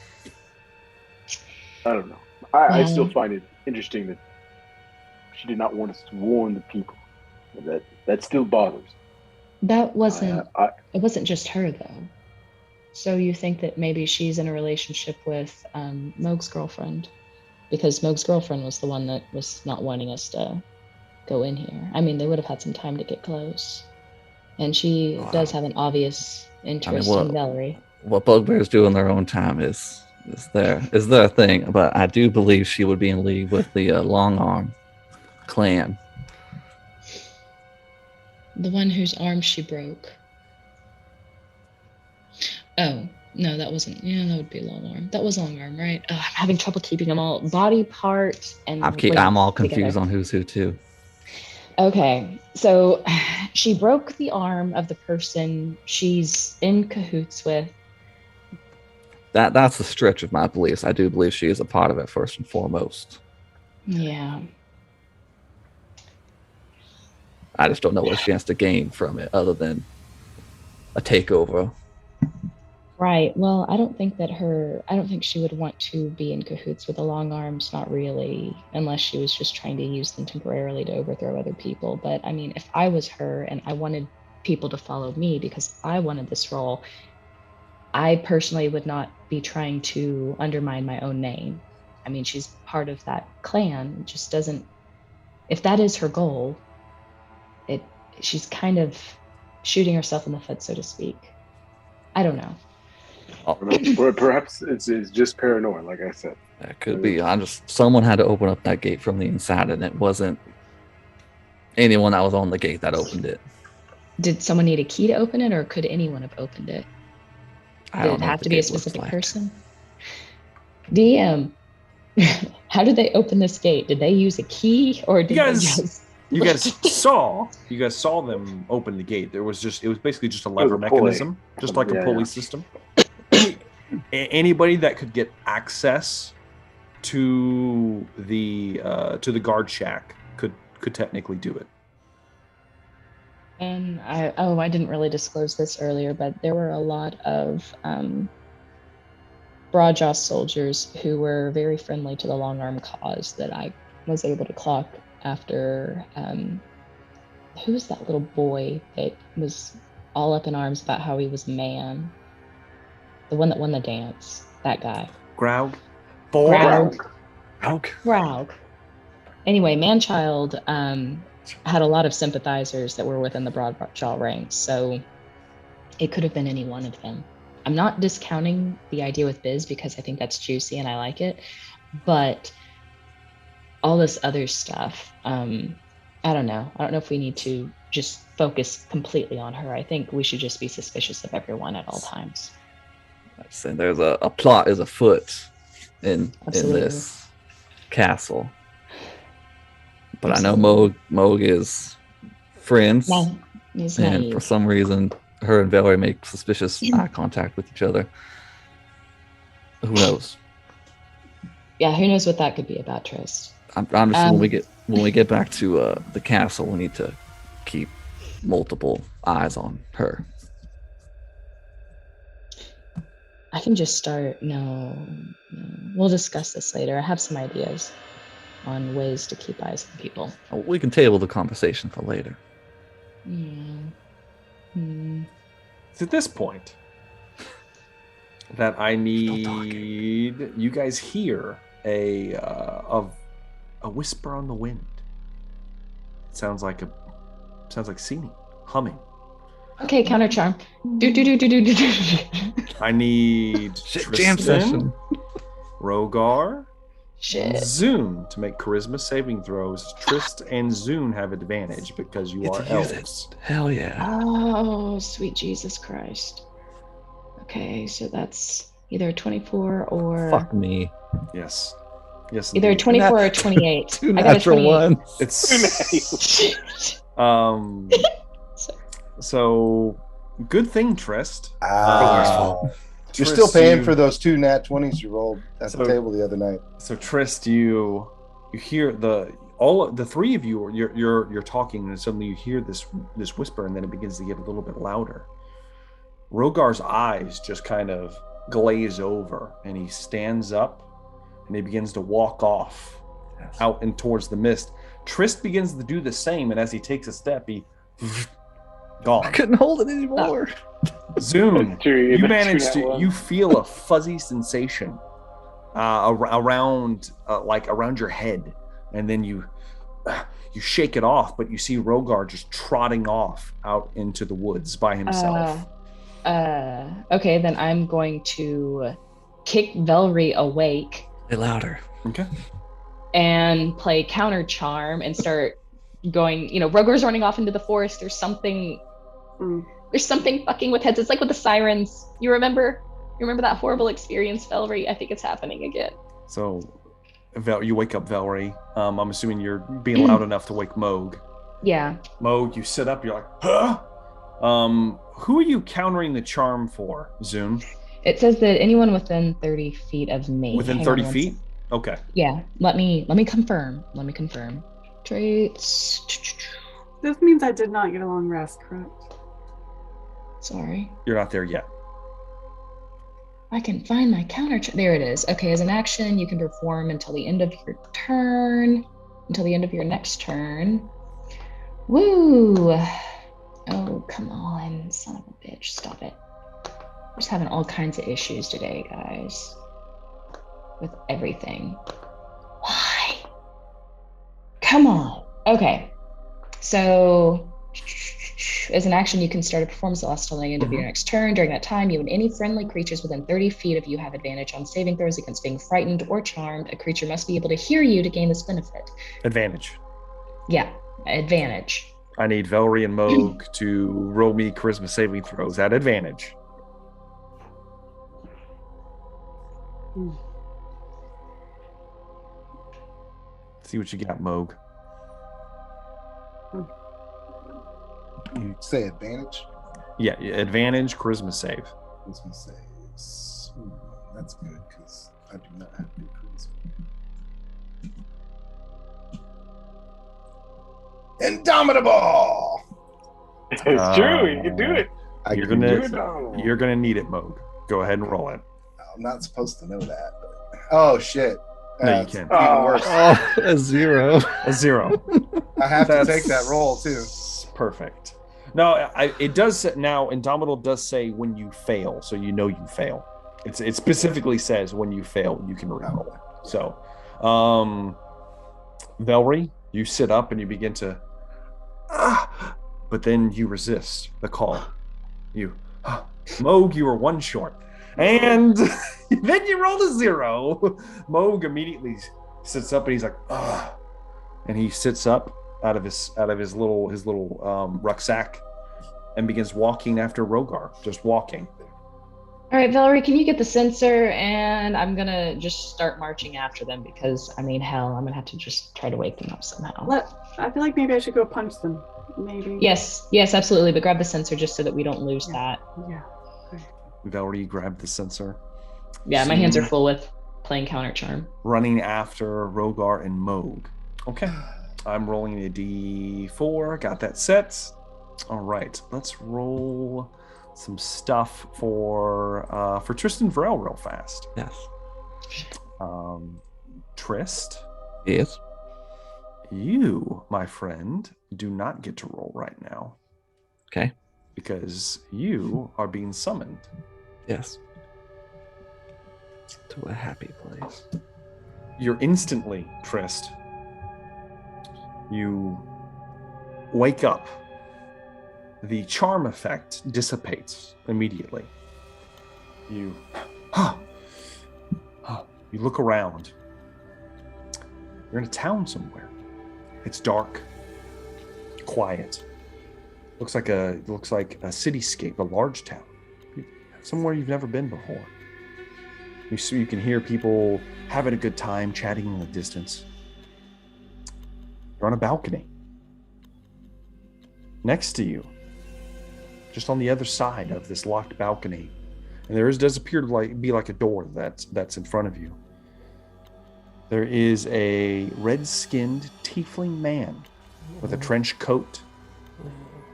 I don't know. I still find it interesting that she did not want us to warn the people. That still bothers. That wasn't. It wasn't just her, though. So you think that maybe she's in a relationship with Moog's girlfriend? Because Moog's girlfriend was the one that was not wanting us to go in here. I mean, they would have had some time to get close. And she does have an obvious interest in Velree. What bugbears do in their own time is their thing. But I do believe she would be in league with the Long Arm clan. The one whose arm she broke. Oh, No, that wasn't. Yeah, that would be long arm. That was long arm, right? I'm having trouble keeping them all. Body parts and I'm all weight confused together. on who's who too. Okay, so she broke the arm of the person she's in cahoots with. That's the stretch of my beliefs. I do believe she is a part of it first and foremost. Yeah. I just don't know what she has to gain from it other than a takeover. Right. Well, I don't think she would want to be in cahoots with the long arms, not really, unless she was just trying to use them temporarily to overthrow other people. But I mean, if I was her and I wanted people to follow me because I wanted this role, I personally would not be trying to undermine my own name. I mean, she's part of that clan. It just doesn't, if that is her goal, she's kind of shooting herself in the foot, so to speak. I don't know. Or perhaps it's just paranoia, like I said. That could be. Someone had to open up that gate from the inside, and it wasn't anyone that was on the gate that opened it. Did someone need a key to open it, or could anyone have opened it? Did it have to be a specific person? DM, how did they open this gate? Did they use a key, or did they just... You guys saw them open the gate. It was basically just a lever mechanism, just like a pulley system. Anybody that could get access to the guard shack could technically do it. And I didn't really disclose this earlier, but there were a lot of Broadjaw soldiers who were very friendly to the long arm cause that I was able to clock after who was that little boy that was all up in arms about how he was a man? The one that won the dance. That guy. Graug. Anyway, Manchild had a lot of sympathizers that were within the Broadjaw ranks, so it could have been any one of them. I'm not discounting the idea with Biz because I think that's juicy and I like it, but all this other stuff, I don't know. I don't know if we need to just focus completely on her. I think we should just be suspicious of everyone at all times. And there's a plot is afoot in this castle. But Absolutely. I know Moog is friends. No, he's and naive. for some reason, her and Velree make suspicious eye contact with each other. Who knows? Yeah, who knows what that could be about, Trist. I'm just when we get back to the castle, we need to keep multiple eyes on her. I can just start. No, we'll discuss this later. I have some ideas on ways to keep eyes on people. We can table the conversation for later. It's at this point that I need you guys hear a whisper on the wind. It sounds like singing, humming. Okay, counter charm. Do. I need Jam Tristan, session. Rogar, Shit. Zune to make charisma saving throws. Trist and Zune have advantage because you are elves. Hell yeah. Oh, sweet Jesus Christ. Okay, so that's either a 24 or... Fuck me. Yes, Either a indeed. 24 or 28. Two I got a natural 28. ones. It's so good thing, Trist. You're still paying for those 2 nat 20s you rolled at the table the other night. So Trist, you hear the three of you you're talking, and suddenly you hear this whisper, and then it begins to get a little bit louder. Rogar's eyes just kind of glaze over, and he stands up and he begins to walk off out and towards the mist. Trist begins to do the same, and as he takes a step, he gone. I couldn't hold it anymore. Zoom. You manage to. You feel a fuzzy sensation around your head, and then you shake it off. But you see Rogar just trotting off out into the woods by himself. Okay, then I'm going to kick Velree awake. Say louder. Okay. And play counter charm and start going. Rogar's running off into the forest. There's something fucking with heads. It's like with the sirens. You remember? Remember that horrible experience, Velree? I think it's happening again. So, you wake up Velree. I'm assuming you're being loud enough to wake Moog. Yeah. Moog, you sit up. You're like, huh? Who are you countering the charm for, Zoom? It says that anyone within 30 feet of me. Within 30 feet? Okay. Yeah. Let me confirm. Traits. This means I did not get a long rest, correct? Sorry. You're not there yet. I can find my counter. There it is. Okay, as an action, you can perform until the end of your turn. Until the end of your next turn. Woo! Oh, come on, son of a bitch. Stop it. We're just having all kinds of issues today, guys. With everything. Why? Come on. Okay. So, as an action, you can start a performance that lasts till the end of your next turn. During that time, you and any friendly creatures within 30 feet of you have advantage on saving throws against being frightened or charmed. A creature must be able to hear you to gain this benefit. Advantage. Yeah, advantage. I need Velree and Moog to roll me charisma saving throws at advantage. See what you got, Moog. You say advantage? Yeah, advantage, charisma save. Charisma saves. Ooh, that's good because I do not have good charisma. Indomitable! It's true. You can do it. You're gonna need it, Moog. Go ahead and roll it. I'm not supposed to know that. But... Oh shit! No, you can't. Even worse. Oh, a 0. A 0. I have to take that roll too. Perfect. No, it does now. Indomitable does say when you fail, so you know you fail. It specifically says when you fail, you can reroll it. So, Velree, you sit up and you begin to, but then you resist the call. Moog, you are 1 short, and then you rolled a 0. Moog immediately sits up and he's like, and he sits up out of his little rucksack and begins walking after Rogar, just walking. All right, Velree, can you get the sensor? And I'm gonna just start marching after them because, I mean, hell, I'm gonna have to just try to wake them up somehow. I feel like maybe I should go punch them. Maybe. Yes, absolutely. But grab the sensor just so that we don't lose that. Yeah. Velree, grab the sensor. Yeah, my hands are full with playing counter charm. Running after Rogar and Moog. Okay. I'm rolling a D4. Got that set. All right. Let's roll some stuff for Tristan Varel real fast. Yes. Trist. Yes. You, my friend, do not get to roll right now. Okay. Because you are being summoned. Yes. To a happy place. You're instantly, Trist. You wake up. The charm effect dissipates immediately. You look around. You're in a town somewhere. It's dark, quiet. Looks like a cityscape, a large town, somewhere you've never been before. You can hear people having a good time, chatting in the distance. You're on a balcony. Next to you, just on the other side of this locked balcony, and does appear to be like a door that's in front of you. There is a red-skinned tiefling man with a trench coat.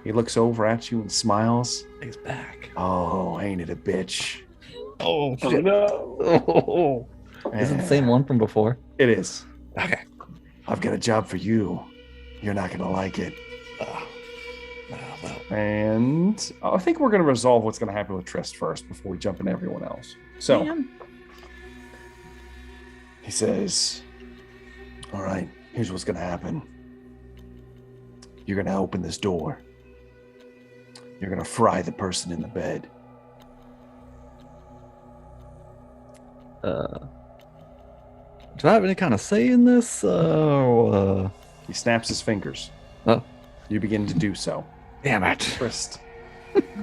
He looks over at you and smiles. He's back. Oh, ain't it a bitch? Oh, Oh shit. no! Oh. Is it the same one from before? It is. Okay. I've got a job for you. You're not gonna like it. Well. And I think we're gonna resolve what's gonna happen with Trist first before we jump into everyone else. So he says, all right, here's what's gonna happen. You're gonna open this door. You're gonna fry the person in the bed. Do I have any kind of say in this? He snaps his fingers. Oh. You begin to do so. Damn it. Trist,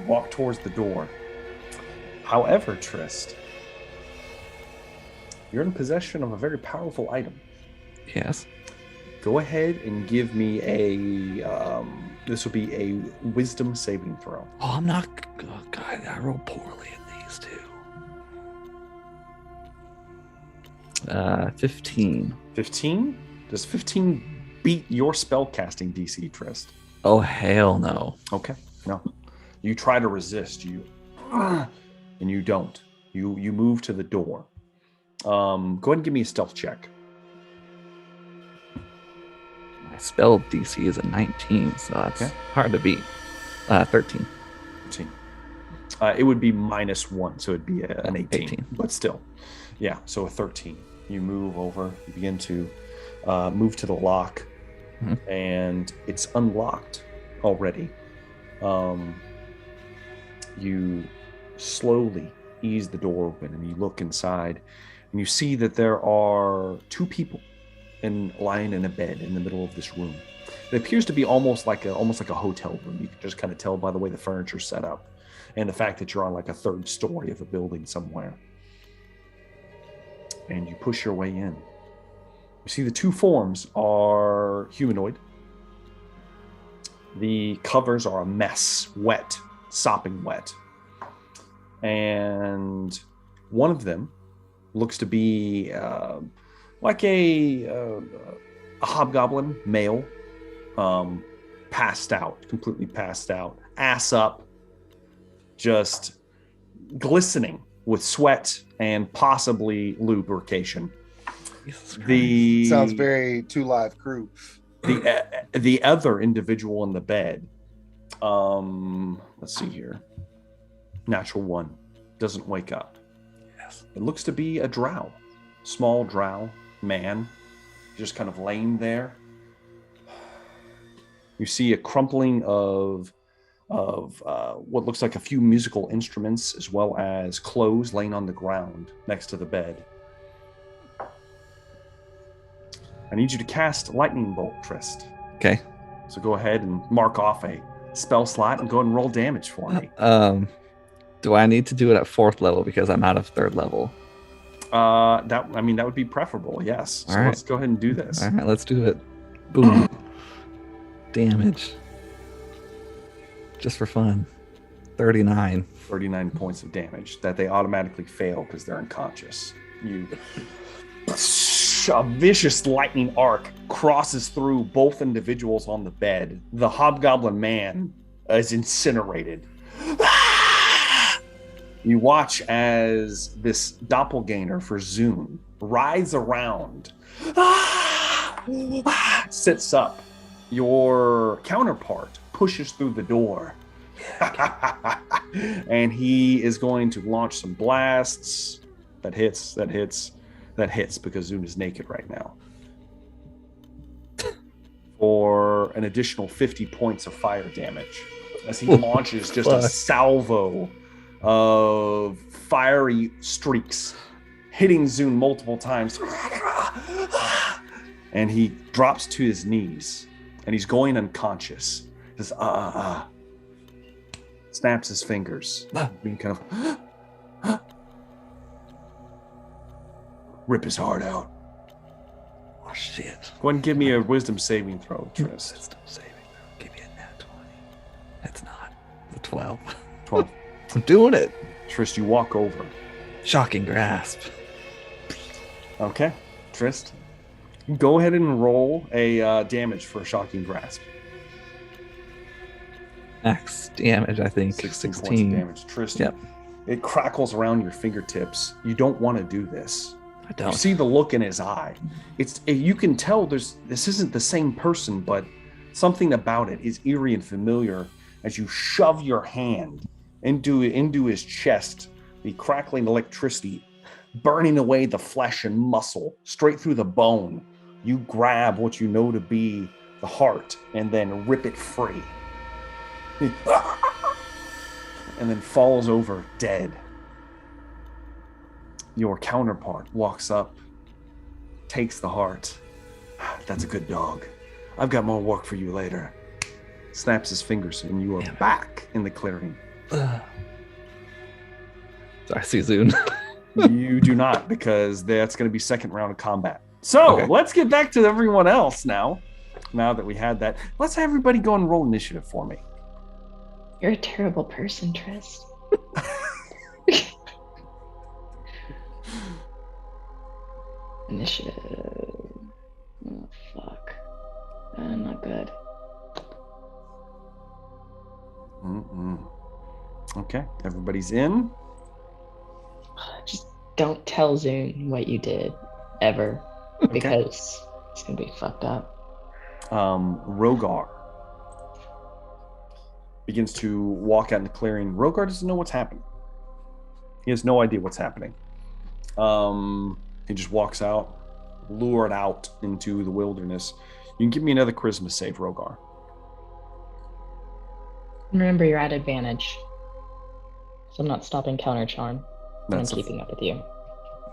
walk towards the door. However, Trist, you're in possession of a very powerful item. Yes. Go ahead and give me a. This will be a wisdom saving throw. Oh, I'm not. Oh, God, I roll poorly at these two. 15. 15? Does 15 beat your spellcasting DC, Trist? Oh, hell no. Okay, no. You try to resist, and you don't. You move to the door. Go ahead and give me a stealth check. My spell DC is a 19, so that's hard to beat. 13. 13. It would be -1, so it'd be an 18. But still. Yeah, so a 13. You move over, you begin to move to the lock, and it's unlocked already. You slowly ease the door open, and you look inside, and you see that there are two people lying in a bed in the middle of this room. It appears to be almost like a hotel room. You can just kind of tell by the way the furniture's set up, and the fact that you're on like a third story of a building somewhere. And you push your way in. You see the two forms are humanoid. The covers are a mess, wet, sopping wet. And one of them looks to be like a hobgoblin male, passed out, completely passed out, ass up, just glistening with sweat and possibly lubrication. Sounds very 2 Live Crew. The other individual in the bed, let's see here, natural 1, doesn't wake up. Yes, it looks to be a drow, small drow man, just kind of laying there. You see a crumpling of what looks like a few musical instruments, as well as clothes laying on the ground next to the bed. I need you to cast Lightning Bolt, Trist. Okay. So go ahead and mark off a spell slot and go and roll damage for me. Do I need to do it at 4th level because I'm out of 3rd level? That would be preferable, yes. So let's go ahead and do this. All right, let's do it. Boom. Damage. Just for fun. 39. 39 points of damage that they automatically fail because they're unconscious. A vicious lightning arc crosses through both individuals on the bed. The hobgoblin man is incinerated. You watch as this doppelganger for Zune writhes around, sits up. Your counterpart pushes through the door. And he is going to launch some blasts. That hits because Zune is naked right now. For an additional 50 points of fire damage. As he launches just a salvo of fiery streaks, hitting Zune multiple times. And he drops to his knees. And he's going unconscious. Just snaps his fingers, being kind of rip his heart out. Oh shit! Go ahead and give me a wisdom saving throw, Trist. Wisdom saving throw. Give me a nat 20. That's not the 12. 12. I'm doing it. Trist, you walk over. Shocking grasp. Okay, Trist. Go ahead and roll a damage for a shocking grasp. Max damage, I think. 16 points of damage. Trist, it crackles around your fingertips. You don't want to do this. I don't. You see the look in his eye. You can tell this isn't the same person, but something about it is eerie and familiar as you shove your hand into his chest, the crackling electricity burning away the flesh and muscle straight through the bone. You grab what you know to be the heart and then rip it free. And then falls over dead. Your counterpart walks up, takes the heart. That's a good dog. I've got more work for you later. Snaps his fingers and you are back in the clearing. I see Zune. You do not, because that's going to be second round of combat. So let's get back to everyone else now. Now that we had that, let's have everybody go and roll initiative for me. You're a terrible person, Trist. Initiative. Oh, fuck. Not good. Okay, everybody's in. Just don't tell Zune what you did, ever. Because it's going to be fucked up. Rogar begins to walk out in the clearing. Rogar doesn't know what's happening. He has no idea what's happening. He just walks out, lured out into the wilderness. You can give me another charisma save, Rogar. Remember, you're at advantage. So I'm not stopping counter charm. I'm keeping up with you.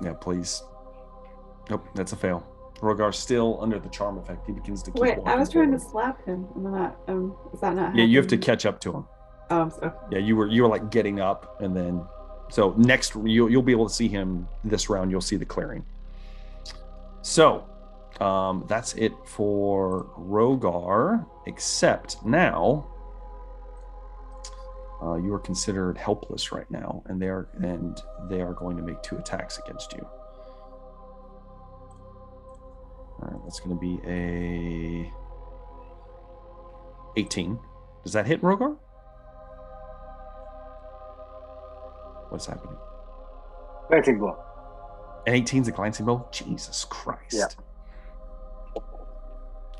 Yeah, please. Nope, that's a fail. Rogar's still under the charm effect. He begins to keep Wait, walking I was trying to forward. slap him. Is that not Yeah, happening? you have to catch up to him. Oh, so. Yeah, you were like getting up, and then so next you'll be able to see him this round. You'll see the clearing. So that's it for Rogar, except now you are considered helpless right now, and they are going to make 2 attacks against you. All right, that's going to be a 18. Does that hit, Rogar? What's happening? Glancing blow. An 18's a glancing blow? Jesus Christ. Yeah.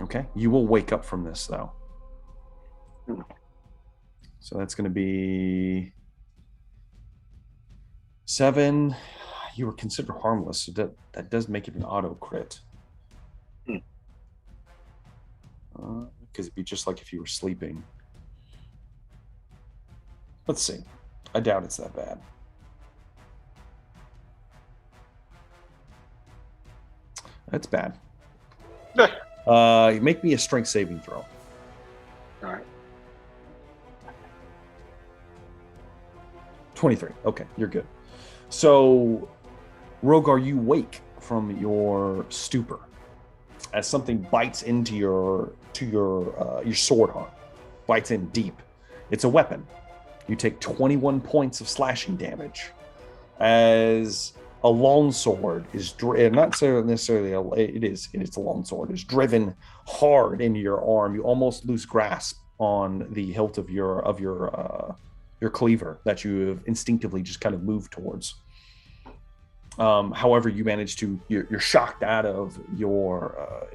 Okay, you will wake up from this, though. So that's going to be 7. You were considered harmless, so that does make it an auto crit. Because it'd be just like if you were sleeping. Let's see. I doubt it's that bad. That's bad. Make me a strength saving throw. All right. 23. Okay, you're good. So, Rogar, you wake from your stupor as something bites into your sword arm. Bites in deep. It's a weapon. You take 21 points of slashing damage as a longsword is not necessarily it's a longsword is driven hard into your arm. You almost lose grasp on the hilt of your cleaver that you have instinctively just kind of moved towards. However, you manage to you're shocked out of your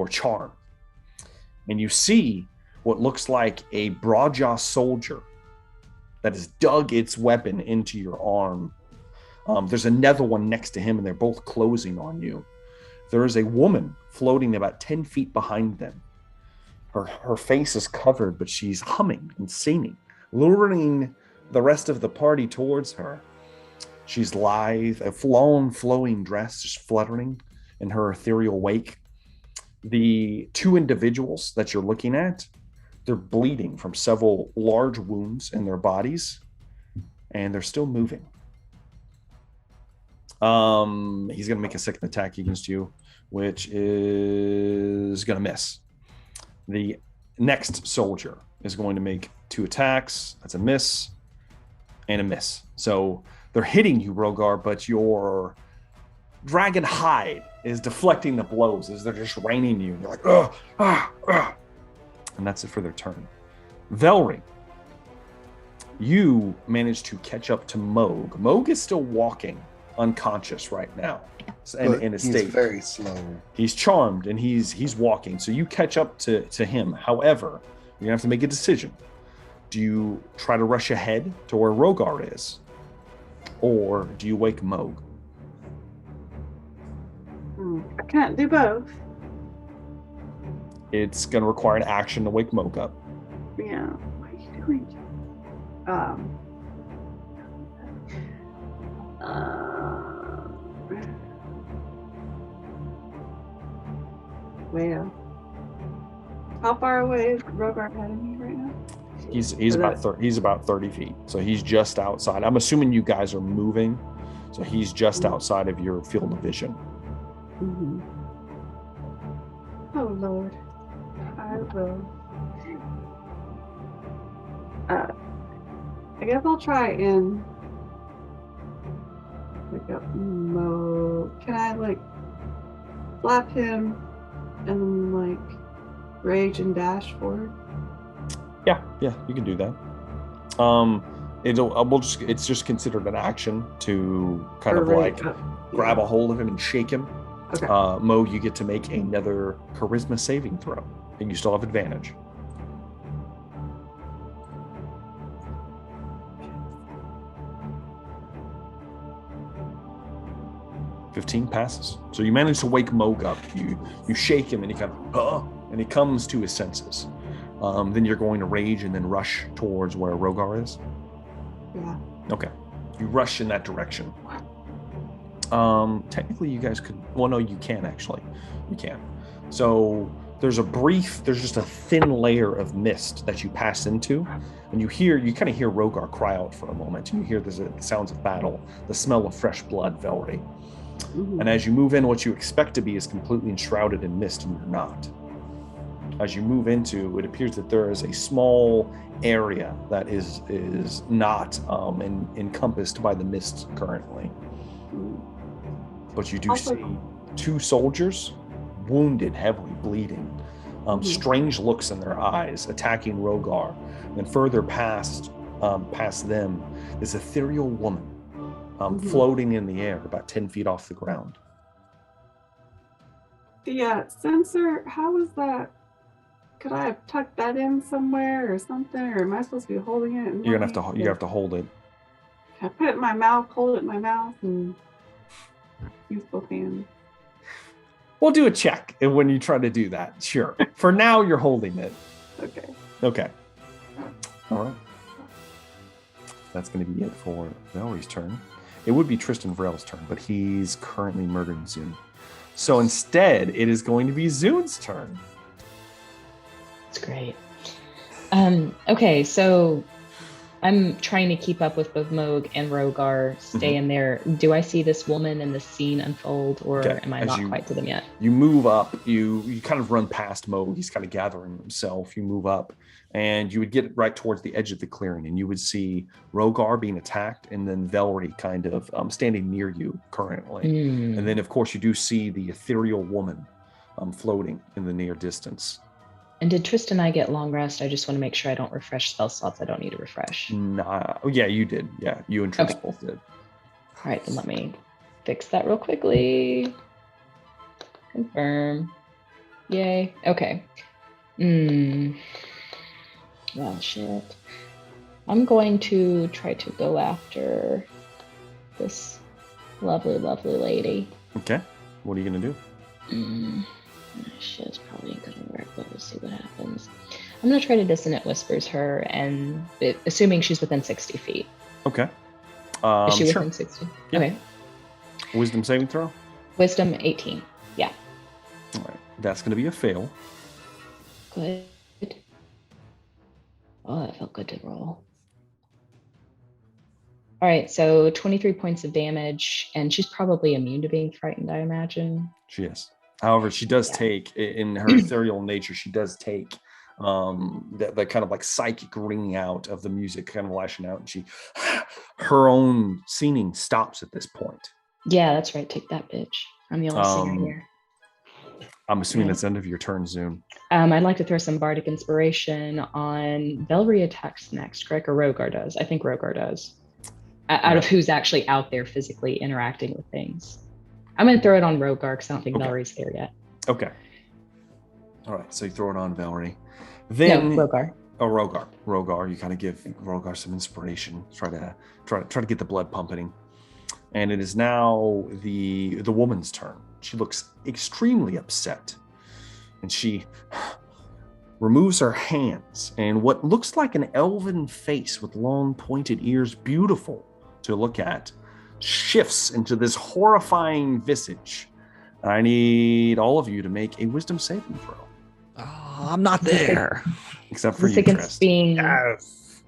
charm, and you see what looks like a Broadjaw soldier that has dug its weapon into your arm. There's another one next to him, and they're both closing on you. There is a woman floating about 10 feet behind them. Her face is covered, but she's humming and singing, luring the rest of the party towards her. She's lithe, a flowing dress just fluttering in her ethereal wake. The 2 individuals that you're looking at, they're bleeding from several large wounds in their bodies, and they're still moving. He's going to make a second attack against you, which is going to miss. The next soldier is going to make 2 attacks. That's a miss and a miss. So they're hitting you, Rogar, but your dragon hide is deflecting the blows as they're just raining you. You're like, ugh. And that's it for their turn. Velree, you managed to catch up to Moog. Moog is still walking unconscious right now in a state. He's very slow. He's charmed and he's walking. So you catch up to him. However, you're gonna have to make a decision. Do you try to rush ahead to where Rogar is? Or do you wake Moog? I can't do both. It's going to require an action to wake Moog up. Yeah. What are you doing? Well, how far away is Rogar from me right now? He's about 30 feet. So he's just outside. I'm assuming you guys are moving. So he's just outside of your field of vision. Mm-hmm. Oh Lord, I will. I guess I'll try and pick up Mo. Can I like slap him and then like rage and dash forward? Yeah, you can do that. It's just considered an action to kind of like grab a hold of him and shake him. Okay. Mo, you get to make another charisma saving throw, and you still have advantage. $15 passes. So you manage to wake Moog up. You shake him, and he kind of and he comes to his senses. Then you're going to rage and then rush towards where Rogar is. Yeah. Okay. You rush in that direction. Technically, you guys could. Well, no, you can actually. You can. So there's just a thin layer of mist that you pass into, and you kind of hear Rogar cry out for a moment. And you hear the sounds of battle, the smell of fresh blood, Velree. Mm-hmm. And as you move in, what you expect to be is completely enshrouded in mist, and you're not. As you move into, it appears that there is a small area that is not encompassed by the mist currently. But you do see 2 soldiers, wounded, heavily bleeding, strange looks in their eyes, attacking Rogar. And then further past them, this ethereal woman floating in the air about 10 feet off the ground. The sensor, how is that? Could I have tucked that in somewhere or something, or am I supposed to be holding it? You have to hold it. Can I put it in my mouth, hold it in my mouth, and use both hands? We'll do a check when you try to do that. Sure. For now, you're holding it. Okay. All right. That's going to be it for Velree's turn. It would be Tristan Vrel's turn, but he's currently murdering Zune. So instead, it is going to be Zune's turn. That's great. Okay, so I'm trying to keep up with both Moog and Rogar, stay in there. Do I see this woman and this scene unfold, or am I not quite to them yet? You move up, you kind of run past Moog. He's kind of gathering himself. You move up, and you would get right towards the edge of the clearing, and you would see Rogar being attacked, and then Velree kind of standing near you currently. And then, of course, you do see the ethereal woman floating in the near distance. And did Tristan and I get long rest? I just want to make sure I don't refresh spell slots I don't need to refresh. Nah. Oh, yeah, you did. Yeah, you and Tristan both did. All right, then let me fix that real quickly. Confirm. Yay. Okay. Well, shit. I'm going to try to go after this lovely, lovely lady. Okay. What are you going to do? Shit, it's probably ain't gonna work, but we'll see what happens. I'm gonna try to dissonant whispers her, and assuming she's within 60 feet. Okay. Is she within 60? Yeah. Okay. Wisdom saving throw? Wisdom 18. Yeah. All right. That's gonna be a fail. Good. Oh, that felt good to roll. All right, so 23 points of damage, and she's probably immune to being frightened, I imagine. She is. However, she does take, in her ethereal nature, she does take that kind of like psychic ringing out of the music, kind of lashing out, and her own singing stops at this point. Yeah, that's right. Take that, bitch. I'm the only singer here. I'm assuming that's the end of your turn, Zune. I'd like to throw some bardic inspiration on Velree attacks next, correct? Or Rogar does. I think Rogar does. Out of who's actually out there physically interacting with things. I'm going to throw it on Rogar because I don't think Velree's there yet. Okay. All right, so you throw it on Velree. Then Rogar. Oh, Rogar. You kind of give Rogar some inspiration. Try to get the blood pumping. And it is now the woman's turn. She looks extremely upset, and she removes her hands, and what looks like an elven face with long pointed ears, beautiful to look at, shifts into this horrifying visage. I need all of you to make a wisdom saving throw. I'm not there. Except for This you, against Trist. being. Yes.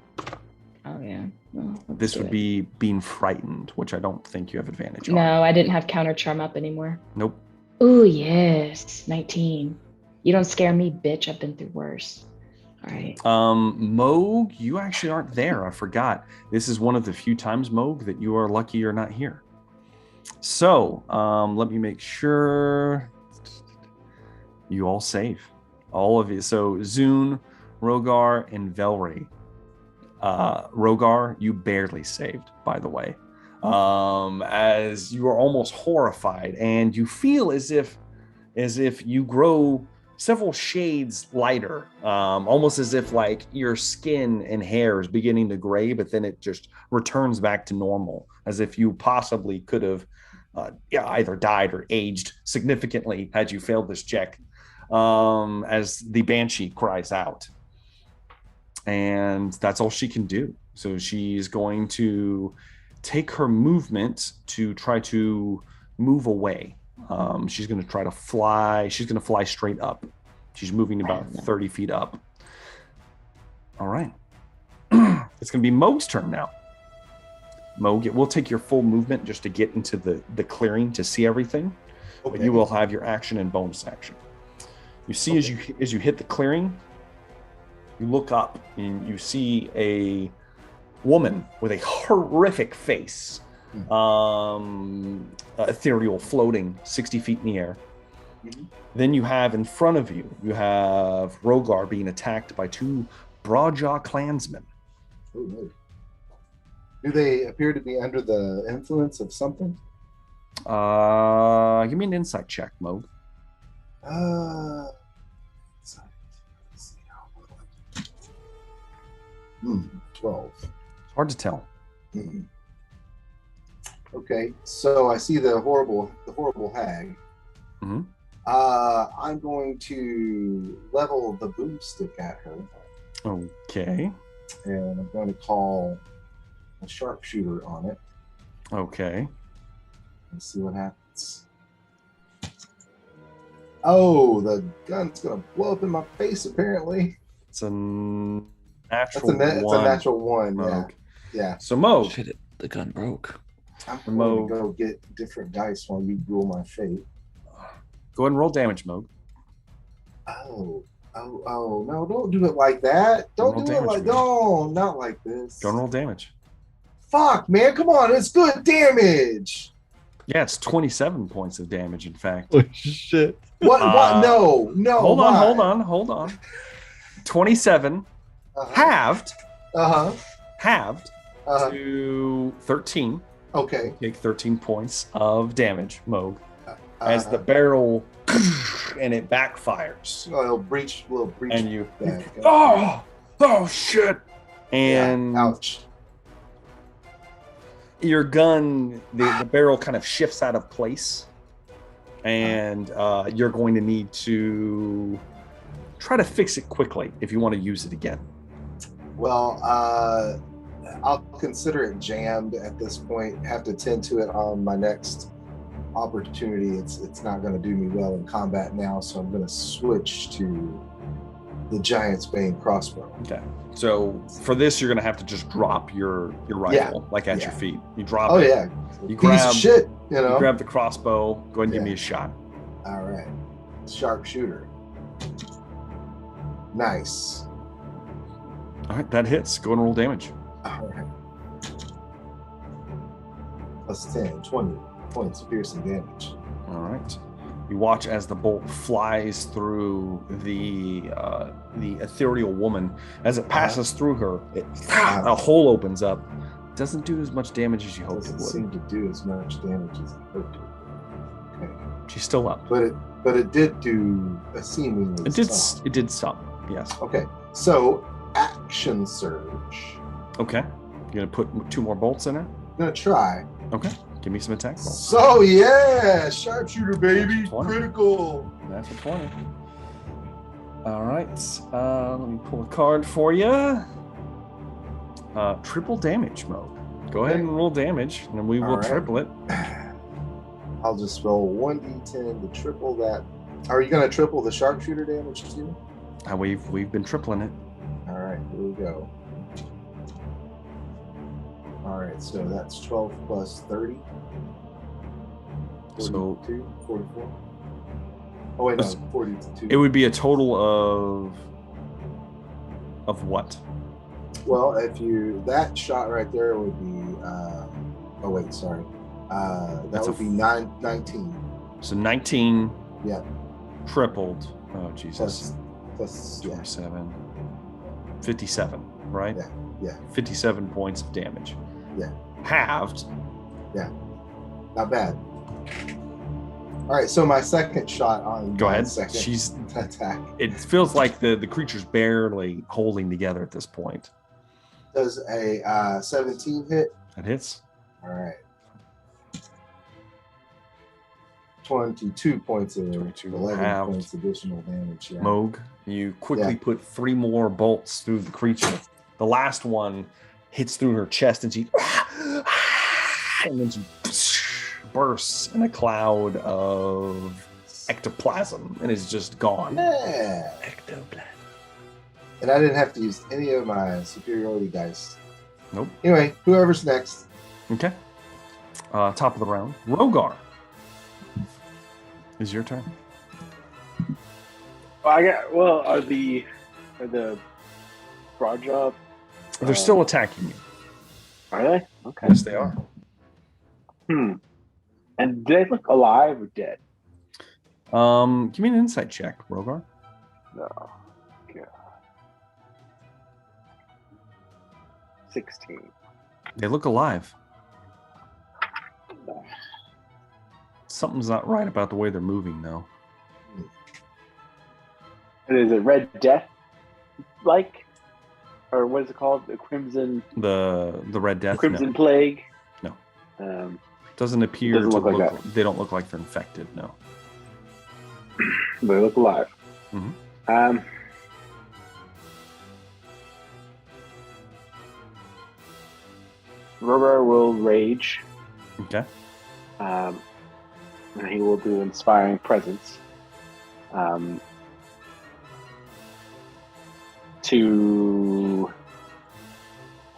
Oh yeah. Well, let's This do would it. be being frightened, which I don't think you have advantage on. No, I didn't have counter charm up anymore. Nope. Oh yes, 19. You don't scare me, bitch. I've been through worse. All right. Moog, you actually aren't there. I forgot. This is one of the few times, Moog, that you are lucky you're not here. So, let me make sure you all save. All of you. So, Zune, Rogar, and Velree. Rogar, you barely saved, by the way. As you are almost horrified, and you feel as if you grow several shades lighter, almost as if like your skin and hair is beginning to gray, but then it just returns back to normal, as if you possibly could have either died or aged significantly had you failed this check. As the Banshee cries out, and that's all she can do. So she's going to take her movement to try to move away. She's going to try to fly. She's going to fly straight up. She's moving about 30 feet up. All right. It's going to be Moog's turn now. Moog, it will take your full movement just to get into the clearing to see everything. Okay. But you will have your action and bonus action. You see, as you hit the clearing, you look up and you see a woman with a horrific face, ethereal, floating 60 feet in the air. Mm-hmm. Then you have in front of you, you have Rogar being attacked by two Broadjaw clansmen. Oh, no. Do they appear to be under the influence of something? Give me an insight check, Moog. 12. It's hard to tell. Mm-hmm. Okay, so I see the horrible hag. Mm-hmm. I'm going to level the boomstick at her. Okay. And I'm going to call a sharpshooter on it. Okay. Let's see what happens. Oh, the gun's going to blow up in my face, apparently. It's a natural It's a natural one, Moog. Yeah. So, Moog. Shit, the gun broke. I'm going to go get different dice while you rule my fate. Go ahead and roll damage, Moog. Oh, no, don't do it like that. Don't do it like, no, not like this. Go and roll damage. Fuck, man, come on, it's good damage. Yeah, it's 27 points of damage, in fact. Oh, shit. What? No. Hold on. 27 halved. Halved to 13. Okay. Take 13 points of damage, Moog, as the barrel and it backfires. Oh, it'll breach. And you. Oh shit! And ouch. Your gun, the barrel kind of shifts out of place, and you're going to need to try to fix it quickly if you want to use it again. Well, I'll consider it jammed at this point. Have to tend to it on my next opportunity. It's not going to do me well in combat now, so I'm going to switch to the Giant's Bane crossbow. Okay. So for this, you're going to have to just drop your rifle at your feet. You drop it. Oh yeah. You piece of shit. You know. You grab the crossbow. Go ahead and give me a shot. All right. Sharpshooter. Nice. All right, that hits. Go and roll damage. All right. Plus 10, 20 points of piercing damage. All right. You watch as the bolt flies through the ethereal woman. As it passes through her, a hole opens up. Doesn't do as much damage as you hoped it would. Doesn't seem to do as much damage as I hoped it would. Okay. She's still up. But it did do a seemingly. It did some. Yes. Okay. So action surge. Okay. You're gonna put 2 more bolts in her? I'm gonna try. Okay. Give me some attack rolls. So yeah, sharpshooter baby, critical. That's a 20. All right. Let me pull a card for you. Triple damage mode. Go ahead and roll damage, and then we will triple it. I'll just roll 1d10 to triple that. Are you gonna triple the sharpshooter damage too? We've been tripling it. All right, here we go. All right, so that's 12 plus 30. 42, 44. Oh wait, no, 42. It would be a total of what? Well, if you that shot right there would be. Oh wait, sorry. That would be 19. So 19. Yeah. Tripled. Oh Jesus. Plus 27. 57, right? Yeah. 57 points of damage. Yeah. Halved. Yeah. Not bad. All right, so my second shot on Go ahead. Second She's attack. It feels like the creature's barely holding together at this point. Does a 17 hit? That hits. All right. 22 points of 11 halved. points additional damage. Yeah. Moog, you quickly put 3 more bolts through the creature. The last one hits through her chest, and she bursts in a cloud of ectoplasm and is just gone. Yeah. Ectoplasm. And I didn't have to use any of my superiority dice. Nope. Anyway, whoever's next. Okay. Top of the round. Rogar. Is your turn. Are the broad jaw? They're still attacking you. Are they? Okay. Yes, they are. And do they look alive or dead? Give me an insight check, Rogar. No. God. 16. They look alive. Something's not right about the way they're moving, though. And is it Red Death like? Or what is it called? The Crimson The Red Death? Crimson No. Plague? No. Doesn't appear Doesn't to look like look that. they don't look like they're infected, no. But they look alive. Mhm. Rogar will rage. Okay. And he will do Inspiring Presence. To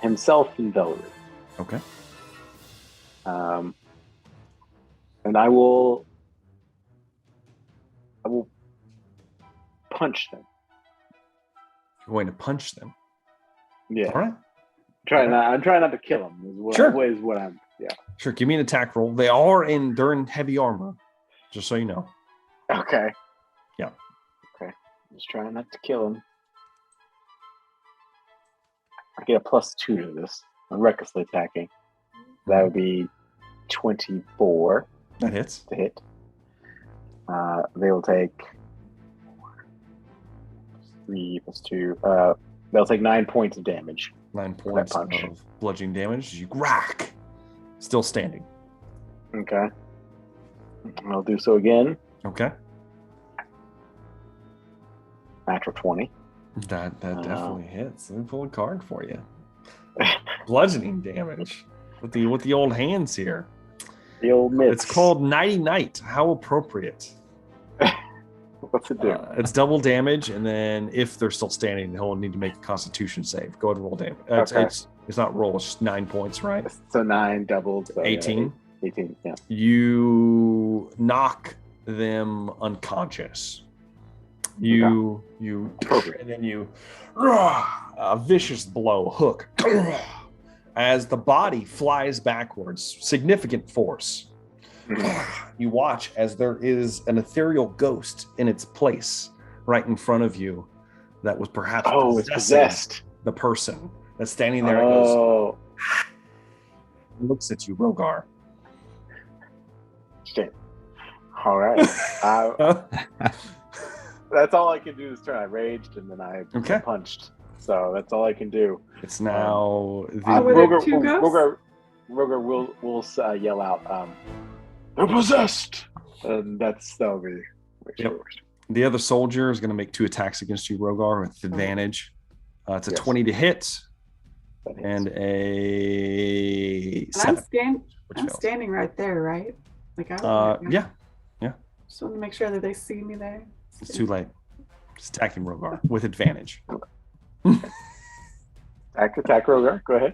himself and Velree. Okay. And I will punch them. You're going to punch them. Yeah. All right. I'm trying not to kill them. Is what I'm. Yeah. Sure. Give me an attack roll. They're in heavy armor, just so you know. Okay. Yeah. Okay. Just trying not to kill him. I get a +2 to this. I'm recklessly attacking. That would be 24 That hits. to hit. They will take 3 + 2. They'll take 9 points of damage. 9 points of punch. bludgeoning damage. You rack. Still standing. Okay. I'll do so again. Okay. Natural 20. That definitely hits. Let me pull a card for you. Bludgeoning damage with the old hands here. The old mitts. It's called Nighty Night. How appropriate. What's it do? It's double damage, and then if they're still standing, they'll need to make a Constitution save. Go ahead and roll damage. Okay. It's not roll. It's just 9 points, right? So 9 doubled. So 18. Yeah, 18. Yeah. You knock them unconscious. You and then you a vicious blow, hook, as the body flies backwards. Significant force. You watch as there is an ethereal ghost in its place right in front of you that was perhaps it's possessed. the person that's standing there and goes, looks at you, Rogar. Shit. All right. That's all I can do is turn. I raged and then I punched. So that's all I can do. It's now Rogar will yell out, "They're possessed!" And that'll be The other soldier is going to make 2 attacks against you, Rogar, with advantage. It's a 20 to hit and a 7. I'm standing right there, right? Like yeah. Just want to make sure that they see me there. It's too late. It's attacking Rogar with advantage. Attack Rogar. Go ahead.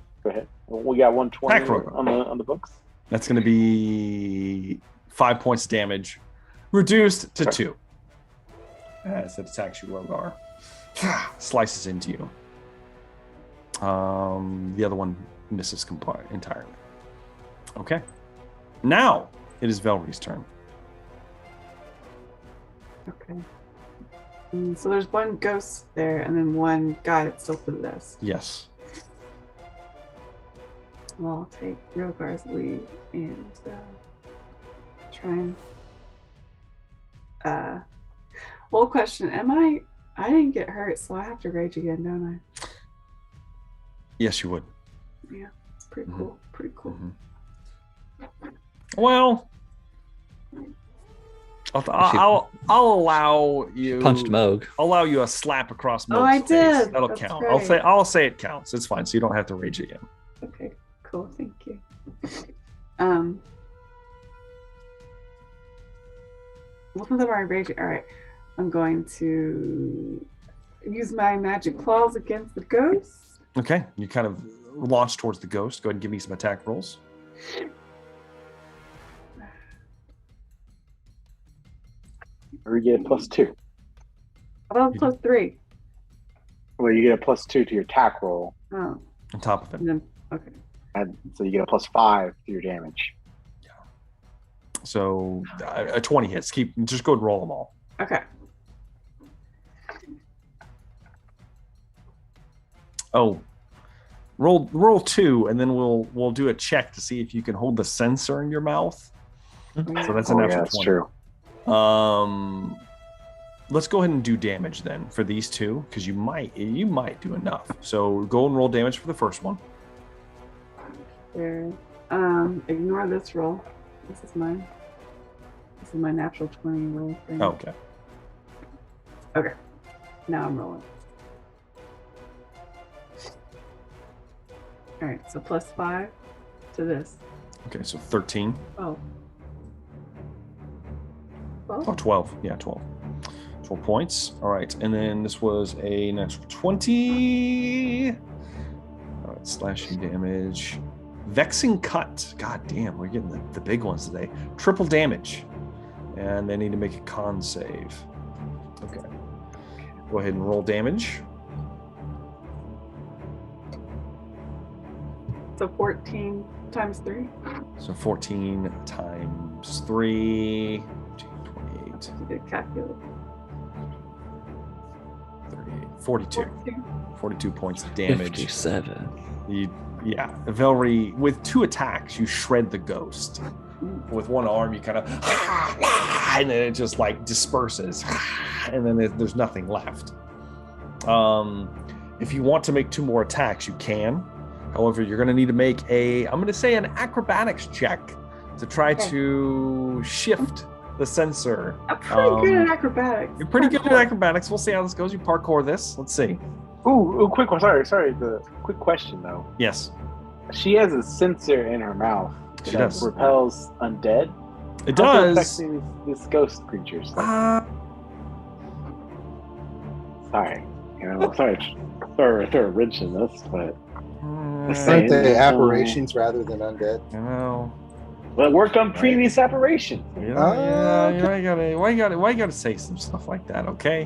We got 120 Attack Rogar. on the books. That's going to be 5 points damage, reduced to 2. As it attacks you, Rogar. Slices into you. The other one misses entirely. Okay. Now it is Velree's turn. Okay. So there's one ghost there, and then one guy that's still possessed. Yes. Well, I'll take Rogar's lead and try and. Well, question: I didn't get hurt, so I have to rage again, don't I? Yes, you would. Yeah, it's pretty cool. Pretty cool. Well, I'll allow you. Punched Moog. I'll allow you a slap across Moog's I face. did. That'll That's count. right. I'll say it counts. It's fine. So you don't have to rage again. Okay, cool. Thank you. Well, since I'm already raging, all right. I'm going to use my magic claws against the ghost. Okay. You kind of launch towards the ghost. Go ahead and give me some attack rolls. Or you get a +2. I thought it was +3. Well, you get a +2 to your attack roll. Oh. On top of it. And then, okay. And so you get a +5 to your damage. So a 20 hits. Just go and roll them all. Okay. Oh, roll 2, and then we'll do a check to see if you can hold the sensor in your mouth. So that's a natural 20. That's true. Let's go ahead and do damage then for these two, because you might do enough. So go and roll damage for the first one. There. Ignore this roll. This is mine. This is my natural 20 roll thing. Oh, okay. Okay. Now I'm rolling. All right. So +5 to this. Okay, so 13. Oh. Oh, 12. Yeah, 12. 12 points. All right, and then this was a natural 20. All right, slashing damage. Vexing cut. God damn, we're getting the big ones today. Triple damage. And they need to make a con save. Okay. Go ahead and roll damage. So 14 times 3. So 14 times 3. 28. You did calculate. 38. 42. 42 points of damage. 57. Yeah, Velree, with 2 attacks, you shred the ghost. With one arm, you kind of, and then it just like disperses, and then there's nothing left. If you want to make 2 more attacks, you can. However, you're going to need to make I'm going to say an acrobatics check to try to shift the sensor. I'm pretty good at acrobatics. You're pretty good at acrobatics. We'll see how this goes. You parkour this. Let's see. Ooh, quick one. Sorry. The quick question though. Yes. She has a sensor in her mouth. She that does. repels undead. It How's does. it affecting this ghost creature stuff? Sorry. Sorry to throw a wrench in this, but Aren't they apparitions rather than undead? You know. Well, it worked on previous apparitions. Yeah, why you gotta say some stuff like that, okay?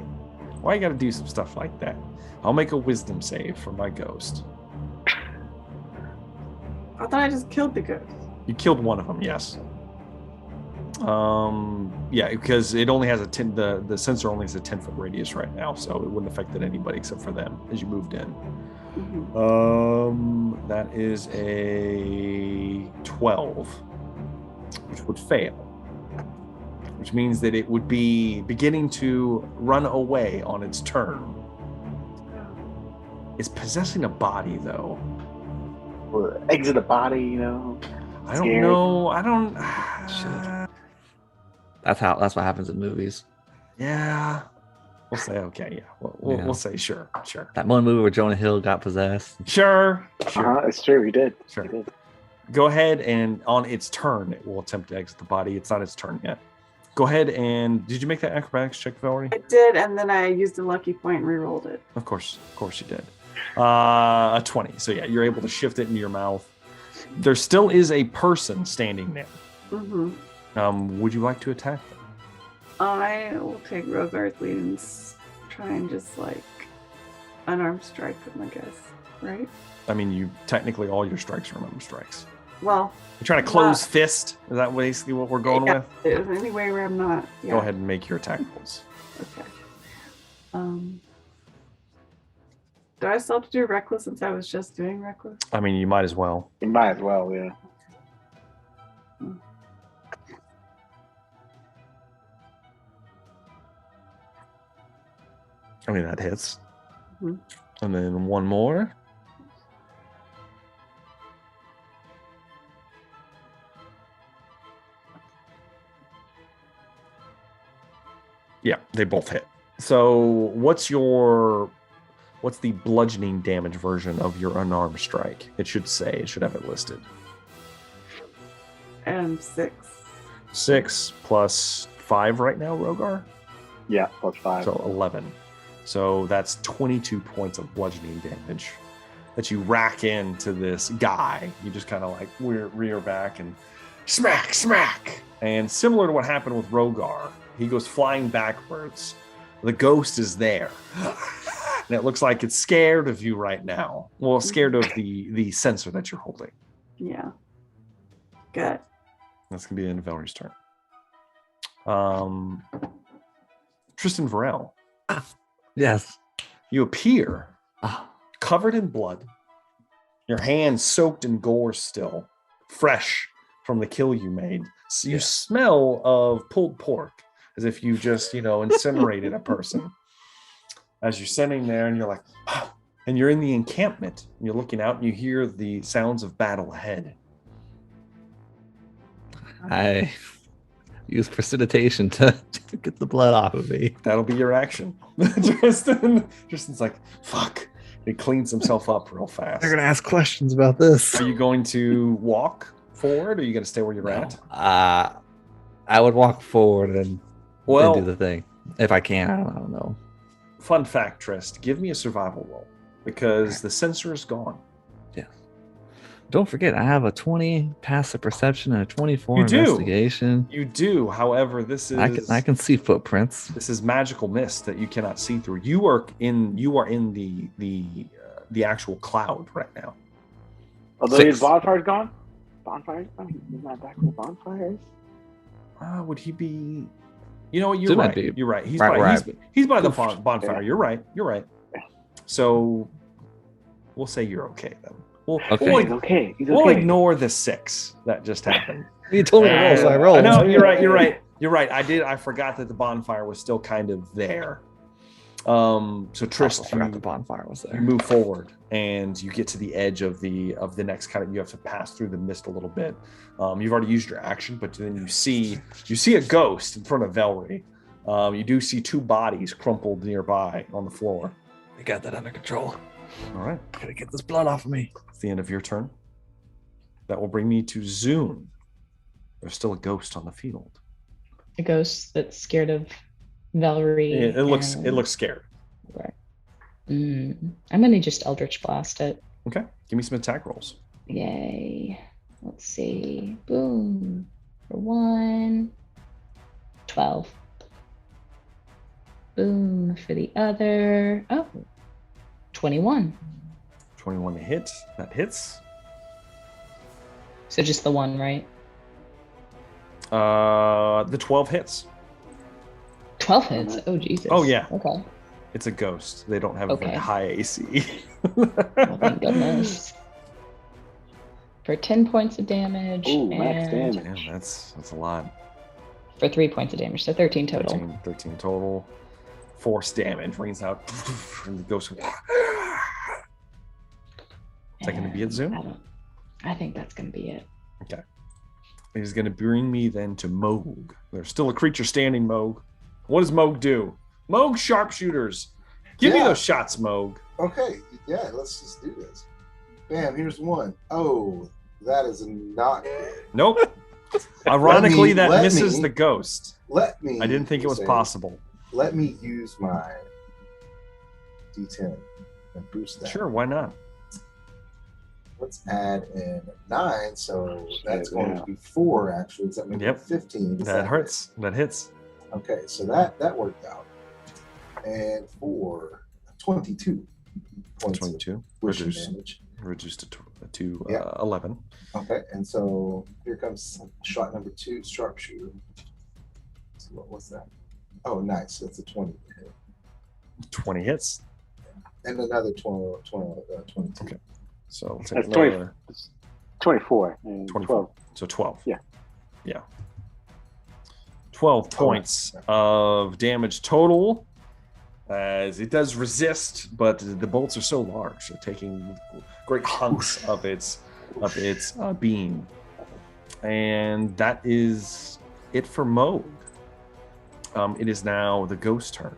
Why you gotta do some stuff like that? I'll make a wisdom save for my ghost. I thought I just killed the ghost. You killed one of them, yes. Yeah, because it only has the sensor only has a 10-foot radius right now, so it wouldn't affect anybody except for them as you moved in. Mm-hmm. That is a 12, which would fail. Which means that it would be beginning to run away on its turn. It's possessing a body, though. Or exit a body, you know. I don't know. I don't. That's what happens in movies. Yeah. We'll say okay. Yeah. We'll say sure. That one movie where Jonah Hill got possessed. Sure. It's true. He did. Sure. He did. Go ahead and on its turn, it will attempt to exit the body. It's not its turn yet. Go ahead and did you make that acrobatics check, Velree? I did, and then I used a lucky point and re-rolled it. Of course you did. A 20. So yeah, you're able to shift it into your mouth. There still is a person standing there. Mm-hmm. Would you like to attack them? I will take Rogar's lead and try and just like unarmed strike them, I guess. Right? I mean, you technically all your strikes are unarmed strikes. Well, you're trying to close fist. Is that basically what we're going with? There's any way where I'm not. Yeah. Go ahead and make your attack rolls. Okay. Do I still have to do reckless since I was just doing reckless? I mean, you might as well. You might as well, yeah. I mean, that hits. Mm-hmm. And then one more. Yeah, they both hit. So what's the bludgeoning damage version of your unarmed strike? It should have it listed. 6. 6 plus 5 right now, Rogar? Yeah, plus 5. So 11. So that's 22 points of bludgeoning damage that you rack into this guy. You just kind of like rear back and smack, smack. And similar to what happened with Rogar, he goes flying backwards. The ghost is there. And it looks like it's scared of you right now. Well, scared of the sensor that you're holding. Yeah. Good. That's going to be the end of Velree's turn. Tristan Varel. Yes. You appear covered in blood. Your hands soaked in gore still. Fresh from the kill you made. So you smell of pulled pork. As if you just, incinerated a person. As you're sitting there and you're like, and you're in the encampment. And you're looking out and you hear the sounds of battle ahead. I use precipitation to get the blood off of me. That'll be your action. Tristan's like, fuck. He cleans himself up real fast. They're going to ask questions about this. Are you going to walk forward or are you going to stay where you're at? I would walk forward and do the thing. If I can, I don't know. Fun fact, Trist, give me a survival roll because the sensor is gone. Yeah. Don't forget, I have a 20 passive perception and a 24 investigation. You do. However, this is I can see footprints. This is magical mist that you cannot see through. You are in the actual cloud right now. Although his bonfire's gone? Bonfire's gone? He's not back with bonfires? Would he be? You know what? You're right. You're right. He's by the bonfire. Yeah. You're right. You're right. Yeah. So we'll say you're okay then. He's okay. We'll ignore the 6 that just happened. You told me to roll, so I rolled. No, you're right. You're right. You're right. I forgot that the bonfire was still kind of there. So Trist, I forgot the bonfire was there. You move forward and you get to the edge of the next kind of. You have to pass through the mist a little bit. You've already used your action, but then you see a ghost in front of Velree. You do see 2 bodies crumpled nearby on the floor. I got that under control. All right, gotta get this blood off of me. It's the end of your turn. That will bring me to Zune. There's still a ghost on the field. A ghost that's scared of Velree. It looks scared. Right. I'm gonna just Eldritch Blast it. Okay, give me some attack rolls. Yay. Let's see. Boom. For 1. 12. Boom. For the other. 21. 21 to hit. That hits. So just the 1, right? The 12 hits. 12 hits? Oh, Jesus. Oh, yeah. Okay. It's a ghost. They don't have a very high AC. Oh, thank goodness. For 10 points of damage. Ooh, max and damage. Damn, that's a lot. For 3 points of damage, so 13 total. 13 total. Force damage rings out. And the ghost. Is that going to be it, Zoom? I think that's going to be it. Okay. It is going to bring me then to Moog. There's still a creature standing, Moog. What does Moog do? Moog sharpshooters. Give me those shots, Moog. Okay, yeah, let's just do this. Bam, here's one. Oh, that is not good. Nope. Ironically, that let misses me- the ghost. Let me. I didn't think it was say- possible. Let me use my D10 and boost that. Sure, why not? Let's add in 9, so that's going yeah. to be 4 actually. Does that make Yep. it 15? Does That hurts. That hits. Okay, so that worked out. And for 22 points 22. of wishing Reduce. damage. Reduced to Yeah. 11. Okay, and so here comes shot number 2, sharpshooter. So what's that? Oh, nice. That's a 20 hit. 20 hits. And another 22. Okay. So we'll take That's 20. another 24 and 24. 12. So 12. Yeah. 12 points of damage total, as it does resist, but the bolts are so large, they're taking great hunks of its beam. And that is it for Moog. It is now the ghost turn.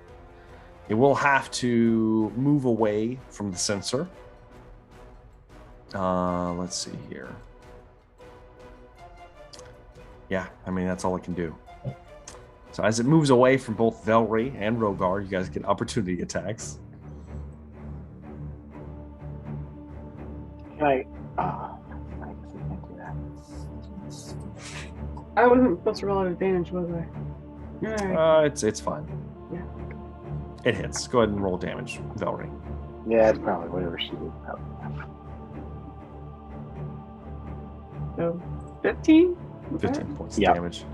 It will have to move away from the sensor. Let's see here. Yeah, I mean, that's all it can do. So as it moves away from both Velree and Rogar, you guys get opportunity attacks. Can I? I guess I can't do that. I wasn't supposed to roll at advantage, was I? Alright. It's fine. Yeah. It hits. Go ahead and roll damage, Velree. Yeah, it's probably whatever she did. So 15? 15 points of Yeah. damage.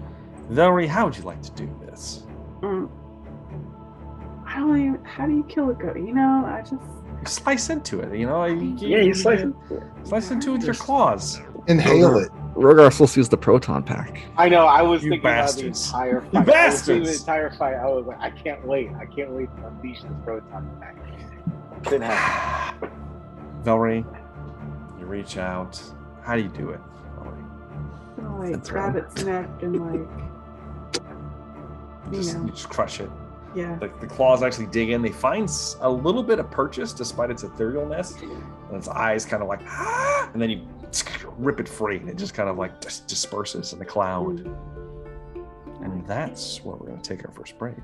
Velree, how would you like to do this? I don't even. How do you kill a goat? You know, I just. You slice into it, you know? Yeah, you slice it. Slice into it with your claws. Inhale it. Rogar's supposed to use the proton pack. I know. I was You thinking about the bastards. entire fight. You I was thinking bastards. the entire fight. I was like, I can't wait. I can't wait to unleash this proton attack. Didn't happen. Velree, you reach out. How do you do it, Velree? Like That's grab right. its neck and like. You know. You just crush it. Yeah. The claws actually dig in. They find a little bit of purchase despite its etherealness. And its eyes kind of like, ah! And then you rip it free. And it just kind of like disperses in the cloud. And that's where we're going to take our first break.